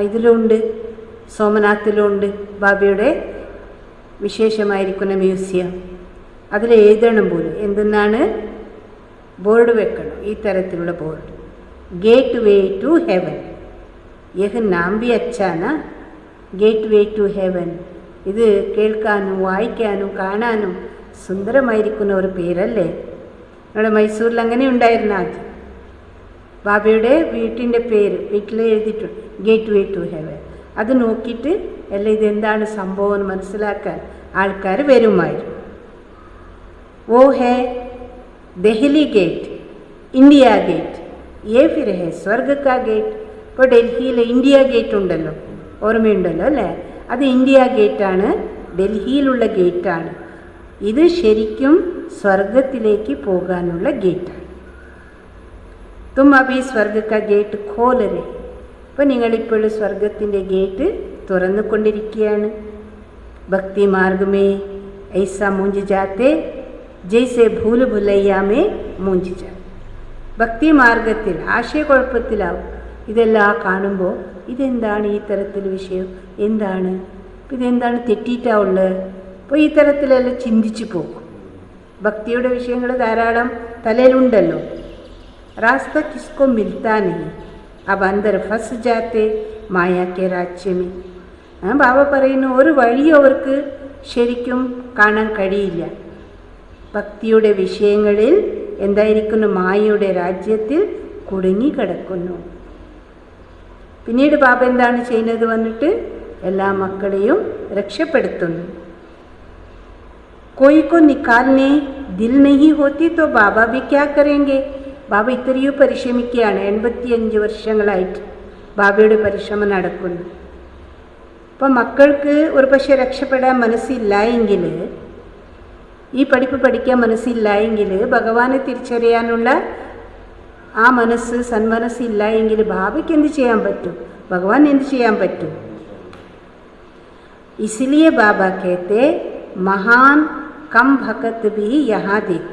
ഇതിലുണ്ട്, സോമനാഥിലുണ്ട് ബാബയുടെ വിശേഷമായിരിക്കുന്ന മ്യൂസിയം. അതിൽ എഴുതണം പോലും എന്തെന്നാണ് ബോർഡ് വെക്കണം, ഈ തരത്തിലുള്ള board. Gateway to heaven. യഹ് നാം ബി അച്ചാന, ഗേറ്റ് വേ ടു ഹെവൻ. ഇത് കേൾക്കാനും വായിക്കാനും കാണാനും സുന്ദരമായിരിക്കുന്ന ഒരു പേരല്ലേ. നമ്മുടെ മൈസൂരിൽ അങ്ങനെ ഉണ്ടായിരുന്ന ആദ്യം ബാബയുടെ വീട്ടിൻ്റെ പേര് വീട്ടിൽ എഴുതിയിട്ടുണ്ട്, ഗേറ്റ് വേ ടു ഹെവൻ. അത് നോക്കിയിട്ട് എല്ലാം ഇതെന്താണ് സംഭവം മനസ്സിലാക്കാൻ ആൾക്കാർ വരുമായിരുന്നു. वो है दिल्ली गेट, इंडिया गेट, ये फिर है स्वर्ग का गेट. ഇപ്പോൾ ഡൽഹിയിൽ ഇന്ത്യ ഗേറ്റ് ഉണ്ടല്ലോ, ഓർമ്മയുണ്ടല്ലോ അല്ലേ? അത് ഇന്ത്യ ഗേറ്റാണ്, ഡൽഹിയിലുള്ള ഗേറ്റാണ്. ഇത് ശരിക്കും സ്വർഗത്തിലേക്ക് പോകാനുള്ള ഗേറ്റാണ്. തും അഭി സ്വർഗ കാ ഗേറ്റ് ഖോൽ രഹേ. അപ്പോൾ നിങ്ങളിപ്പോൾ സ്വർഗത്തിൻ്റെ ഗേറ്റ് തുറന്നുകൊണ്ടിരിക്കുകയാണ്. ഭക്തി മാർഗമേ ഐസാ മൂഞ്ച് ജാത്തെ ജയ്സെ ഭൂല് ഭുലയ്യാമേ മൂഞ്ച് ജാ. ഭക്തി മാർഗത്തിൽ ആശയക്കുഴപ്പത്തിലാവും. ഇതെല്ലാം കാണുമ്പോൾ ഇതെന്താണ് ഈ തരത്തിൽ വിഷയം, എന്താണ് ഇതെന്താണ് തെറ്റിയിട്ടാവുള്ളത്. അപ്പോൾ ഈ തരത്തിലെല്ലാം ചിന്തിച്ചു പോകും. ഭക്തിയുടെ വിഷയങ്ങൾ ധാരാളം തലയിലുണ്ടല്ലോ. റാസ്ത കിസ്കോ മിൽത്താ നഹീ, അബ് അന്തർ ഫസ് ജാത്തെ മായാക്കെ രാജ്യമേ. ബാബ പറയുന്നു, ഒരു വഴി അവർക്ക് ശരിക്കും കാണാൻ കഴിയില്ല. ഭക്തിയുടെ വിഷയങ്ങളിൽ എന്തായിരിക്കുന്നു, മായയുടെ രാജ്യത്തിൽ കുടുങ്ങിക്കിടക്കുന്നു. പിന്നീട് ബാബ എന്താണ് ചെയ്യുന്നത്, വന്നിട്ട് എല്ലാ മക്കളെയും രക്ഷപ്പെടുത്തുന്നു. कोई को निकालने दिल नहीं होती तो बाबा भी क्या करेंगे. ബാബ ഇത്രയും പരിശ്രമിക്കുകയാണ്. 85 വർഷങ്ങളായിട്ട് ബാബയുടെ പരിശ്രമം നടക്കുന്നു. അപ്പം മക്കൾക്ക് ഒരു പക്ഷേ രക്ഷപ്പെടാൻ മനസ്സില്ല എങ്കിൽ, ഈ പഠിപ്പ് പഠിക്കാൻ മനസ്സില്ല എങ്കിൽ, ഭഗവാനെ തിരിച്ചറിയാനുള്ള ആ മനസ്സ് സന്മനസ്സില്ല എങ്കിൽ ബാബയ്ക്ക് എന്ത് ചെയ്യാൻ പറ്റും, ഭഗവാൻ എന്ത് ചെയ്യാൻ പറ്റും. इसलिए बाबा कहते महान कम भगत भी यहाँ देख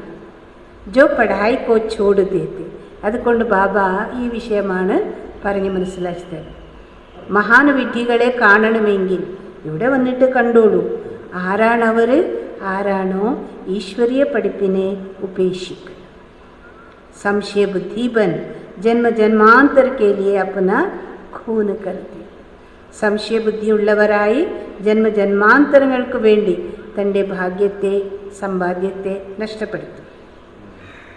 जो पढ़ाई को छोड़ देते. അതുകൊണ്ട് ബാബ ഈ വിഷയമാണ് പറഞ്ഞ് മനസ്സിലാക്കി തരുന്നത്. മഹാൻ വിഡ്ഢികളെ കാണണമെങ്കിൽ ഇവിടെ വന്നിട്ട് കണ്ടോളൂ. ആരാണവർ? ആരാണോ ഈശ്വരീയ പഠിപ്പിനെ ഉപേക്ഷിക്കുക. സംശയ ബുദ്ധിബൻ ജന്മ ജന്മാന്തർ കെ ലിയെ അപ്ന ഖൂൻ കർത്തി. സംശയബുദ്ധിയുള്ളവരായി ജന്മജന്മാന്തരങ്ങൾക്ക് വേണ്ടി തൻ്റെ ഭാഗ്യത്തെ സമ്പാദ്യത്തെ നഷ്ടപ്പെടുത്തും.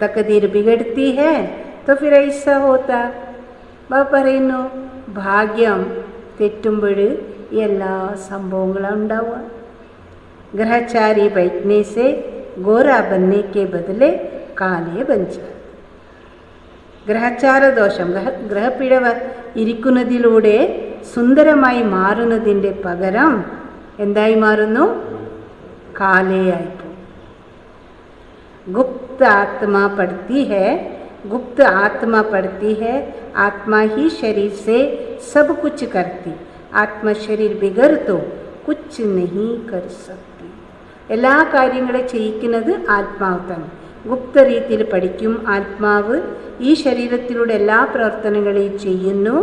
തക്കദീർ ബിഗഡ്ത്തി ഹേ തോ ഫിർ ഐസാ ഹോത്താ. ബാബ പറയുന്നു, ഭാഗ്യം തെറ്റുമ്പോൾ എല്ലാ സംഭവങ്ങളും ഉണ്ടാവുക. ഗ്രഹചാരി ബൈഠ്നെ സെ ഗോരാ ബന്നെ കെ ബദലെ കാലേ ബഞ്ച. ഗ്രഹചാര ദോഷം, ഗ്രഹപ്പിഴവ ഇരിക്കുന്നതിലൂടെ സുന്ദരമായി മാറുന്നതിൻ്റെ പകരം എന്തായി മാറുന്നു, കാലയായിപ്പോ. गुप्त आत्मा पढ़ती है, गुप्त आत्मा पढ़ती है. आत्मा ही शरीर से सब कुछ करती. आत्मा शरीर बिगड़ तो कुछ नहीं कर सकती. എല്ലാ കാര്യങ്ങളെ ചെയ്യിക്കുന്നത് ആത്മാവ് തന്നെ. ഗുപ്ത രീതിയിൽ പഠിക്കും ആത്മാവ്. ഈ ശരീരത്തിലൂടെ എല്ലാ പ്രവർത്തനങ്ങളെയും ചെയ്യുന്നു.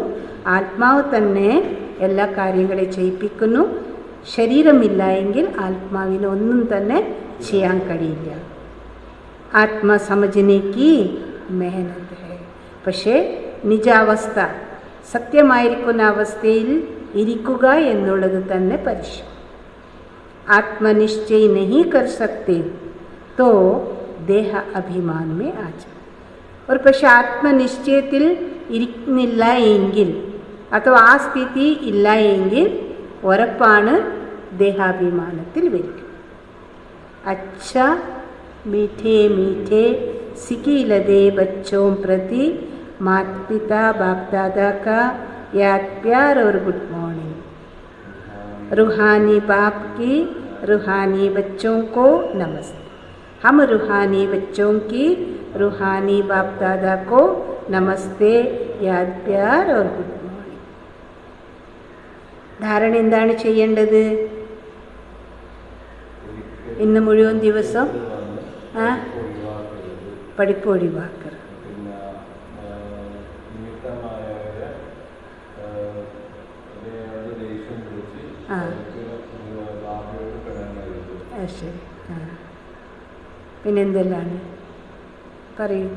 ആത്മാവ് തന്നെ എല്ലാ കാര്യങ്ങളെയും ചെയ്യിപ്പിക്കുന്നു. ശരീരമില്ല എങ്കിൽ ആത്മാവിന് ഒന്നും തന്നെ ചെയ്യാൻ കഴിയില്ല. ആത്മ സമജനെ കി മെഹനത്ത് ഹൈ. പക്ഷേ നിജാവസ്ഥ, സത്യമായിരിക്കുന്ന അവസ്ഥയിൽ ഇരിക്കുക എന്നുള്ളത് തന്നെ പരിശ്രമം. ആത്മനിശ്ചയ നഹി കർ സക്തേ തോ ദേഹ അഭിമാൻ മേ ആ ജാ. ഒരു പക്ഷെ ആത്മനിശ്ചയത്തിൽ ഇരിക്കുന്നില്ല എങ്കിൽ അഥവാ ആ സ്ഥിതി ഇല്ല എങ്കിൽ ഉറപ്പാണ് ദേഹാഭിമാനത്തിൽ വരും. അച്ഛ മീഠേ മീഠേ സിക്കിലതേ ബച്ചോं പ്രതി മാതാ പിതാ बाप दादा का याद प्यार और गुड मॉर्निंग. रूहानी बाप की रूहानी बच्चों को नमस्ते. हम रूहानी बच्चों की रूहानी बाप दादा को നമസ്തേ, Yaad Pyaar or good morning. ധാരണ എന്താണ് ചെയ്യേണ്ടത്? ഇന്ന് മുഴുവൻ ദിവസം പഠിപ്പ് ഒഴിവാക്കരുത്. ശരി. പിന്നെന്തെല്ലാണ് പറയൂ.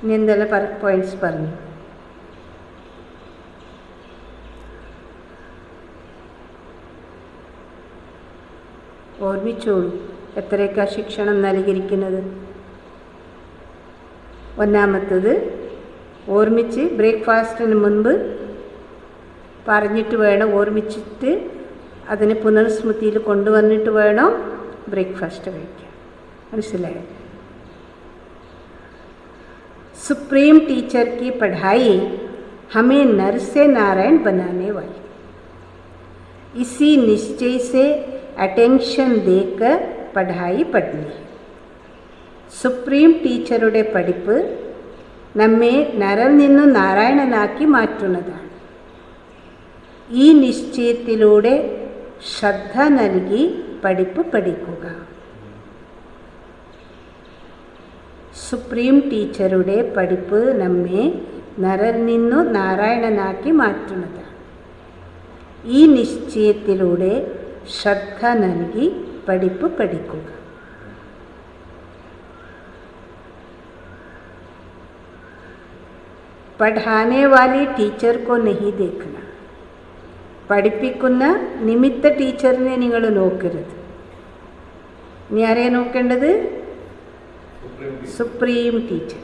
ഇനി എന്തെല്ലാം പോയിന്റ്സ് പറഞ്ഞു. ഓർമ്മിച്ചോളൂ എത്രയൊക്കെ ശിക്ഷണം നൽകിയിരിക്കുന്നത്. ഒന്നാമത്തത് ഓർമ്മിച്ച് ബ്രേക്ക്ഫാസ്റ്റിന് മുൻപ് പറഞ്ഞിട്ട് വേണം, ഓർമ്മിച്ചിട്ട് അതിനെ പുനർസ്മൃതിയിൽ കൊണ്ടുവന്നിട്ട് വേണം ബ്രേക്ക്ഫാസ്റ്റ് കഴിക്കാൻ. മനസ്സിലായോ? सुप्रीम टीचर की पढ़ाई हमें नर से नारायण बनाने वाली. इसी निश्चय से अटेंशन देकर पढ़ाई पढ़नी है. സുപ്രീം ടീച്ചറുടെ പഠിപ്പ് നമ്മെ നരൽ നിന്നും നാരായണനാക്കി മാറ്റുന്നതാണ്. ഈ നിശ്ചയത്തിലൂടെ ശ്രദ്ധ നൽകി പഠിപ്പ് പഠിക്കുക. സുപ്രീം ടീച്ചറുടെ പഠിപ്പ് നമ്മെ നരൽ നിന്നു നാരായണനാക്കി മാറ്റുന്നതാണ്. ഈ നിശ്ചയത്തിലൂടെ ശ്രദ്ധ നൽകി പഠിപ്പ് പഠിക്കുക. പഠാനെ വാലി ടീച്ചർ കോ നഹി ദേഖന. പഠിപ്പിക്കുന്ന നിമിത്ത ടീച്ചറിനെ നിങ്ങൾ നോക്കരുത്. ഇനി ആരെയാണ് നോക്കേണ്ടത്? Supreme teacher.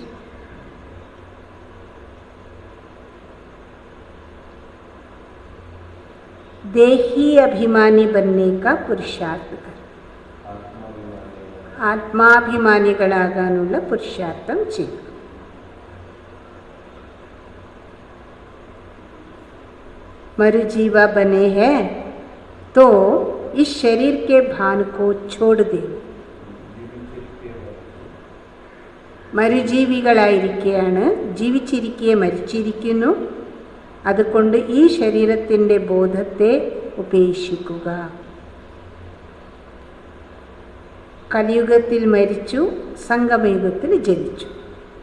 देही अभिमानी बनने का पुरुषार्थ कर. ആത്മാഭിമാനികളാകാനുള്ള പുരുഷാർത്ഥം ചെയ്യും. मरुजीवा बने हैं तो इस शरीर के भान को छोड़ दे. മരുജീവികളായിരിക്കുകയാണ്, ജീവിച്ചിരിക്കെ മരിച്ചിരിക്കുന്നു. അതുകൊണ്ട് ഈ ശരീരത്തിൻ്റെ ബോധത്തെ ഉപേക്ഷിക്കുക. കലിയുഗത്തിൽ മരിച്ചു, സംഗമയുഗത്തിൽ ജനിച്ചു.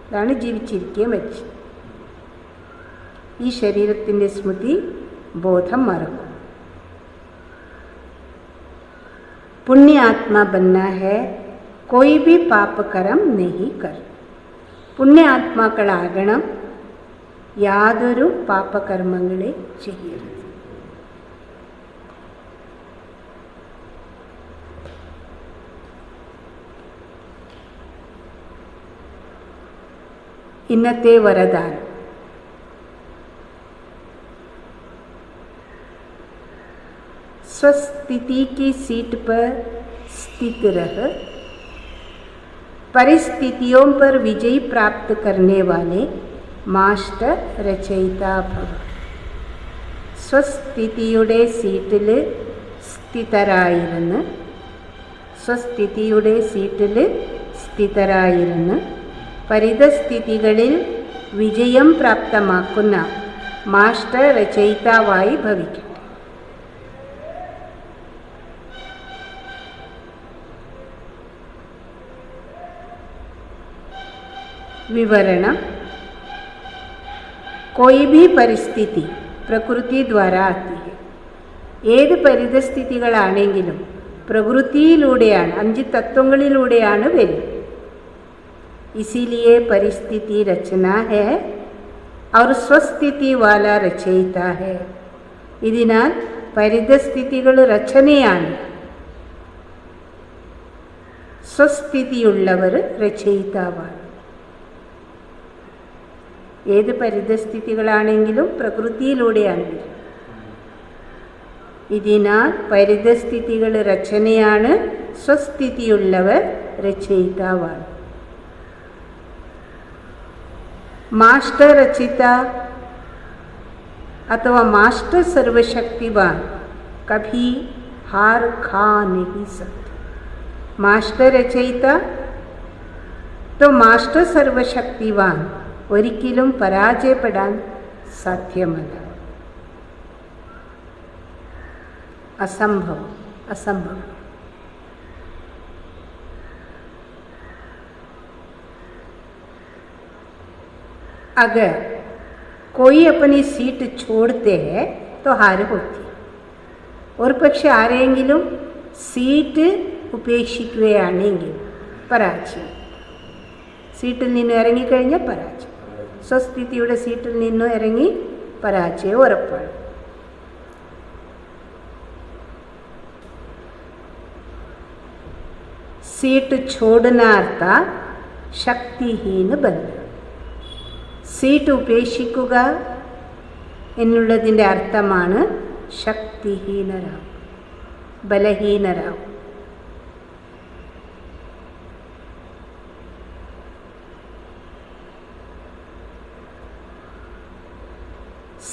അതാണ് ജീവിച്ചിരിക്കെ മരിച്ചു. ഈ ശരീരത്തിൻ്റെ സ്മൃതി ബോധം മറക്കും. പുണ്യ ആത്മാ ബന്ന ഹെ कोई भी पाप कर्म नहीं कर. പുണ്യാത്മാക്കളാകണം, യാതൊരു പാപകർമ്മങ്ങളെ ചെയ്യരുത്. ഇന്നത്തെ വരദാനം. स्वस्थिति की सीट पर स्थित रह. परिस्थितियों पर विजय प्राप्त करने वाले മാസ്റ്റർ രചയിതാഭവ. സ്വസ്ഥിതിയുടെ സീറ്റിൽ സ്ഥിതരായിരുന്ന് പരിതസ്ഥിതികളിൽ വിജയം പ്രാപ്തമാക്കുന്ന മാസ്റ്റർ രചയിതാവായി ഭവിക്കും. विवरण कोई भी परिस्थिति പ്രകൃതി द्वारा आती है. ഏത് പരിതസ്ഥിതികളാണെങ്കിലും പ്രകൃതിയിലൂടെയാണ്, 5 തത്വങ്ങളിലൂടെയാണ് വരുന്നത്. इसीलिए परिस्थिति रचना है और स्वस्थिति वाला रचयिता है. ഇതിനാൽ പരിതസ്ഥിതികൾ രചനയാണ്, സ്വസ്ഥിതിയുള്ളവർ രചയിതാവാണ്. ഏത് പരിതസ്ഥിതികളാണെങ്കിലും പ്രകൃതിയിലൂടെയാണ് വരുന്നത്. ഇതിനാൽ പരിതസ്ഥിതികൾ രചനയാണ്, സ്വസ്ഥിതിയുള്ളവർ രചയിതാവാണ്. मास्टर रचिता अथवा मास्टर सर्वशक्तिवान कभी हार खा नहीं सकते. मास्टर रचयिता तो मास्टर सर्वशक्तिवान ഒരിക്കലും പരാജയപ്പെടാൻ സാധ്യമല്ല. असंभव असंभव. अगर कोई अपनी सीट छोड़ते हैं तो हार होती है. और പക്ഷെ ആരെങ്കിലും സീറ്റ് ഉപേക്ഷിക്കുകയാണെങ്കിൽ പരാജയം. സീറ്റിൽ നിന്ന് ഇറങ്ങിക്കഴിഞ്ഞാൽ പരാജയം. സ്വസ്ഥിതിയുടെ സീറ്റിൽ നിന്നും ഇറങ്ങി പരാജയം ഉറപ്പാണ്. सीट छोड़ना अर्थात शक्तिहीन बनना. സീറ്റ് ഉപേക്ഷിക്കുക എന്നുള്ളതിൻ്റെ അർത്ഥമാണ് ശക്തിഹീനരാവും, ബലഹീനരാവും.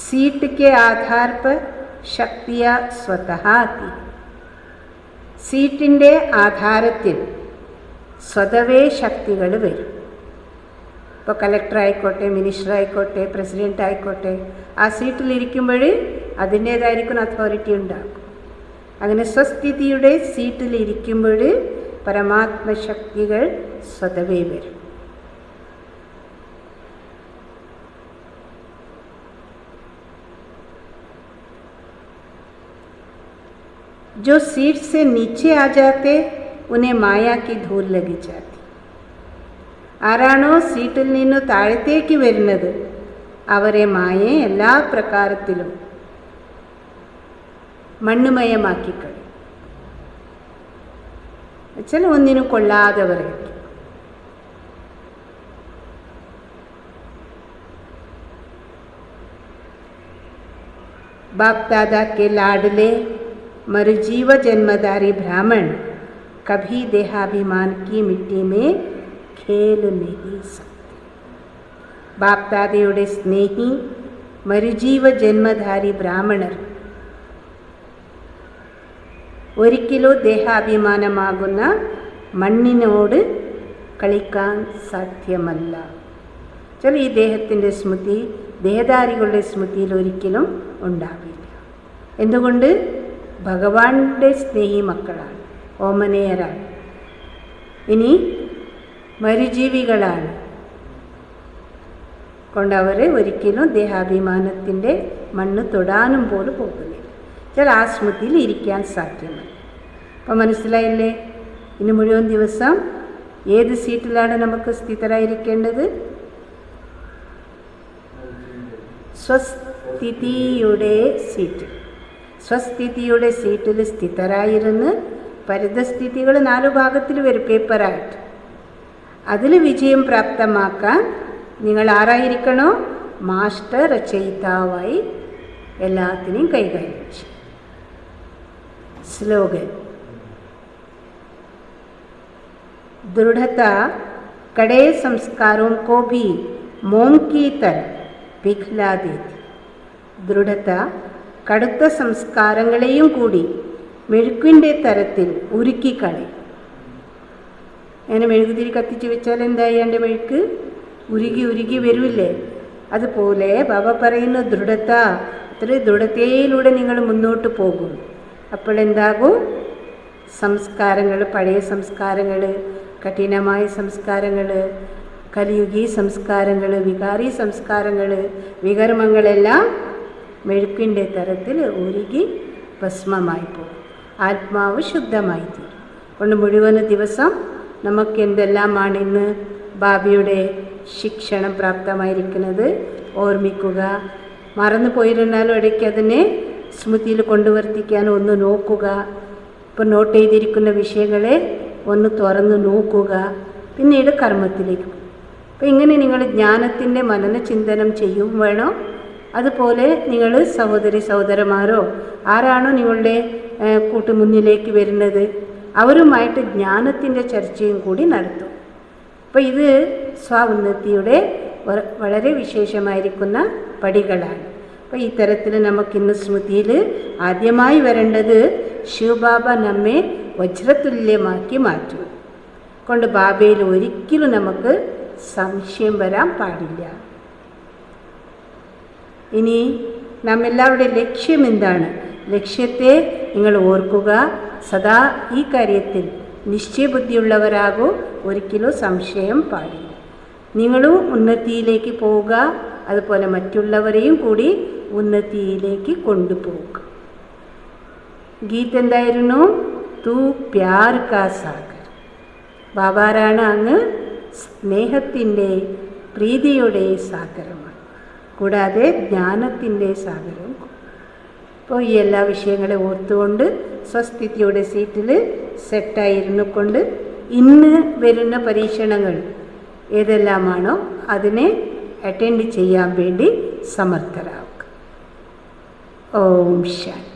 सीट के आधार पर शक्तियाँ स्वतः आती. സീറ്റിൻ്റെ ആധാരത്തിൽ സ്വതവേ ശക്തികൾ വരും. ഇപ്പോൾ കളക്ടർ ആയിക്കോട്ടെ, മിനിസ്റ്റർ ആയിക്കോട്ടെ, പ്രസിഡൻ്റ് ആയിക്കോട്ടെ, ആ സീറ്റിലിരിക്കുമ്പോൾ അതിൻ്റേതായിരിക്കും അതോറിറ്റി ഉണ്ടാകും. അങ്ങനെ സ്വസ്ഥിതിയുടെ സീറ്റിലിരിക്കുമ്പോൾ പരമാത്മശക്തികൾ സ്വതവേ വരും. जो सीट से नीचे आ जाते उन्हें माया की धूल लगी जाती. ആരാണോ സീറ്റിൽ നിന്ന് താഴത്തേക്ക് വരുന്നത് അവരെ മായയെ എല്ലാ പ്രകാരത്തിലും മണ്ണുമയമാക്കിക്കളയും. വെച്ചാൽ ഒന്നിനും കൊള്ളാതവരെ. बाप दादा के लाडले मरुजीव जन्मधारी ब्राह्मण कभी देहाभिमान की मिट्टी में खेल नहीं सकते. बाप दादയുടെ സ്നേഹി മരുജീവ ജന്മധാരി ബ്രാഹ്മണർ ഒരിക്കലും ദേഹാഭിമാനമാകുന്ന മണ്ണിനോട് കളിക്കാൻ സാധ്യമല്ല. ചില ഈ ദേഹത്തിൻ്റെ സ്മൃതി ദേഹധാരികളുടെ സ്മൃതിയിൽ ഒരിക്കലും ഉണ്ടാവില്ല. എന്തുകൊണ്ട്? ഭഗവാന്റെ സ്നേഹി മക്കളാണ്, ഓമനേയരാണ്. ഇനി മരുജീവികളാണ് കൊണ്ടവർ ഒരിക്കലും ദേഹാഭിമാനത്തിൻ്റെ മണ്ണ് തൊടാനും പോലും പോകുന്നില്ല. ചില ആ സ്മൃതിയിൽ ഇരിക്കാൻ സാധ്യമല്ല. അപ്പം മനസ്സിലായില്ലേ? ഇനി മുഴുവൻ ദിവസം ഏത് സീറ്റിലാണ് നമുക്ക് സ്ഥിതരായിരിക്കേണ്ടത്? സ്വസ്ഥിതിയുടെ സീറ്റ്. സ്വസ്ഥിതിയുടെ സീറ്റിൽ സ്ഥിതരായിരുന്ന് പരിതസ്ഥിതികൾ 4 ഭാഗത്തിൽ വരും പേപ്പറായിട്ട്. അതിൽ വിജയം പ്രാപ്തമാക്കാൻ നിങ്ങൾ ആരായിരിക്കണോ? മാസ്റ്റർ രചയിതാവായി എല്ലാത്തിനെയും കൈകാര്യം ചെയ്യും. स्लोगन दृढ़ता कड़े संस्कारों को भी मोम की तरह पिघला देती. ദൃഢത കടുത്ത സംസ്കാരങ്ങളെയും കൂടി മെഴുക്കിൻ്റെ തരത്തിൽ ഉരുക്കിക്കളയും. അങ്ങനെ മെഴുകുതിരി കത്തിച്ച് വെച്ചാൽ എന്തായി? എൻ്റെ മെഴുക്ക് ഉരുകി ഉരുകി വരില്ലേ? അതുപോലെ ബാബ പറയുന്ന ദൃഢത, അത്ര ദൃഢതയിലൂടെ നിങ്ങൾ മുന്നോട്ട് പോകും. അപ്പോഴെന്താകും? സംസ്കാരങ്ങൾ, പഴയ സംസ്കാരങ്ങൾ, കഠിനമായ സംസ്കാരങ്ങൾ, കലിയുഗി സംസ്കാരങ്ങൾ, വികാരി സംസ്കാരങ്ങൾ, വികർമ്മങ്ങളെല്ലാം മെഴുക്കിൻ്റെ തരത്തിൽ ഉരുകി ഭസ്മമായി പോകും. ആത്മാവ് ശുദ്ധമായി തീരും. കൊണ്ട് മുഴുവൻ ദിവസം നമുക്ക് എന്തെല്ലാമാണ് ഇന്ന് ബാബയുടെ ശിക്ഷണം പ്രാപ്തമായിരിക്കുന്നത് ഓർമ്മിക്കുക. മറന്നു പോയിരുന്നാലും ഇടയ്ക്ക് അതിനെ സ്മൃതിയിൽ കൊണ്ടുവർത്തിക്കാൻ ഒന്ന് നോക്കുക. ഇപ്പം നോട്ട് ചെയ്തിരിക്കുന്ന വിഷയങ്ങളെ ഒന്ന് തുറന്ന് നോക്കുക. പിന്നീട് കർമ്മത്തിലേക്ക്. അപ്പം ഇങ്ങനെ നിങ്ങൾ ജ്ഞാനത്തിൻ്റെ മനനചിന്തനം ചെയ്യും വേണം. അതുപോലെ നിങ്ങൾ സഹോദരി സഹോദരന്മാരോ ആരാണോ നിങ്ങളുടെ കൂട്ടുമുന്നിലേക്ക് വരുന്നത് അവരുമായിട്ട് ജ്ഞാനത്തിൻ്റെ ചർച്ചയും കൂടി നടത്തും. അപ്പോൾ ഇത് ഉന്നതിയുടെ വളരെ വിശേഷമായിരിക്കുന്ന പടികളാണ്. അപ്പോൾ ഈ തരത്തിൽ നമുക്കിന്ന് സ്മൃതിയിൽ ആദ്യമായി വരേണ്ടത് ശിവബാബ നമ്മെ വജ്രതുല്യമാക്കി മാറ്റും. കൊണ്ട് ബാബയിൽ ഒരിക്കലും നമുക്ക് സംശയം വരാൻ പാടില്ല. ഇനി നാം എല്ലാവരുടെ ലക്ഷ്യം എന്താണ്? ലക്ഷ്യത്തെ നിങ്ങൾ ഓർക്കുക. സദാ ഈ കാര്യത്തിൽ നിശ്ചയബുദ്ധിയുള്ളവരാകൂ. ഒരിക്കലും സംശയം പാടില്ല. നിങ്ങളും ഉന്നതിയിലേക്ക് പോവുക. അതുപോലെ മറ്റുള്ളവരെയും കൂടി ഉന്നതിയിലേക്ക് കൊണ്ടുപോവുക. ഗീത് എന്തായിരുന്നു? തൂ പ്യാർ കാ സാഗർ. ബാബാരാണ് അങ്ങ് സ്നേഹത്തിൻ്റെ പ്രീതിയുടെ സാഗരമാണ്, കൂടാതെ ജ്ഞാനത്തിൻ്റെ സാഗരവും. അപ്പോൾ ഈ എല്ലാ വിഷയങ്ങളെ ഓർത്തുകൊണ്ട് സ്വസ്ഥിതിയുടെ സീറ്റിൽ സെറ്റായിരുന്നു കൊണ്ട് ഇന്ന് വരുന്ന പരീക്ഷണങ്ങൾ ഏതെല്ലാമാണോ അതിനെ അറ്റൻഡ് ചെയ്യാൻ വേണ്ടി സമർത്ഥരാകുക. ഓം ശാന്തി.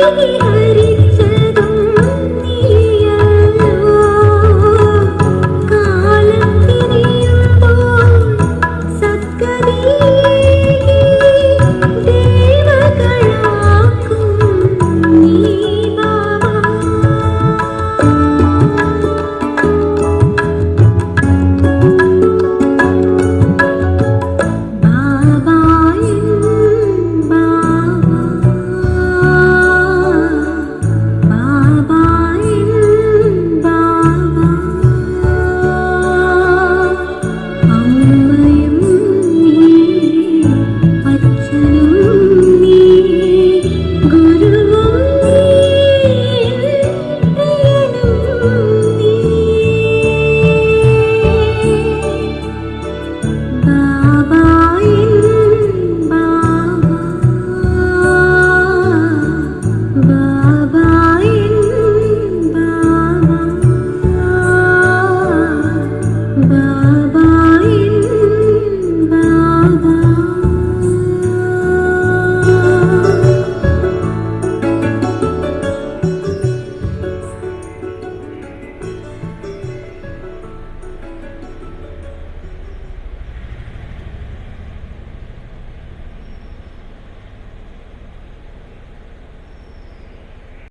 लगी है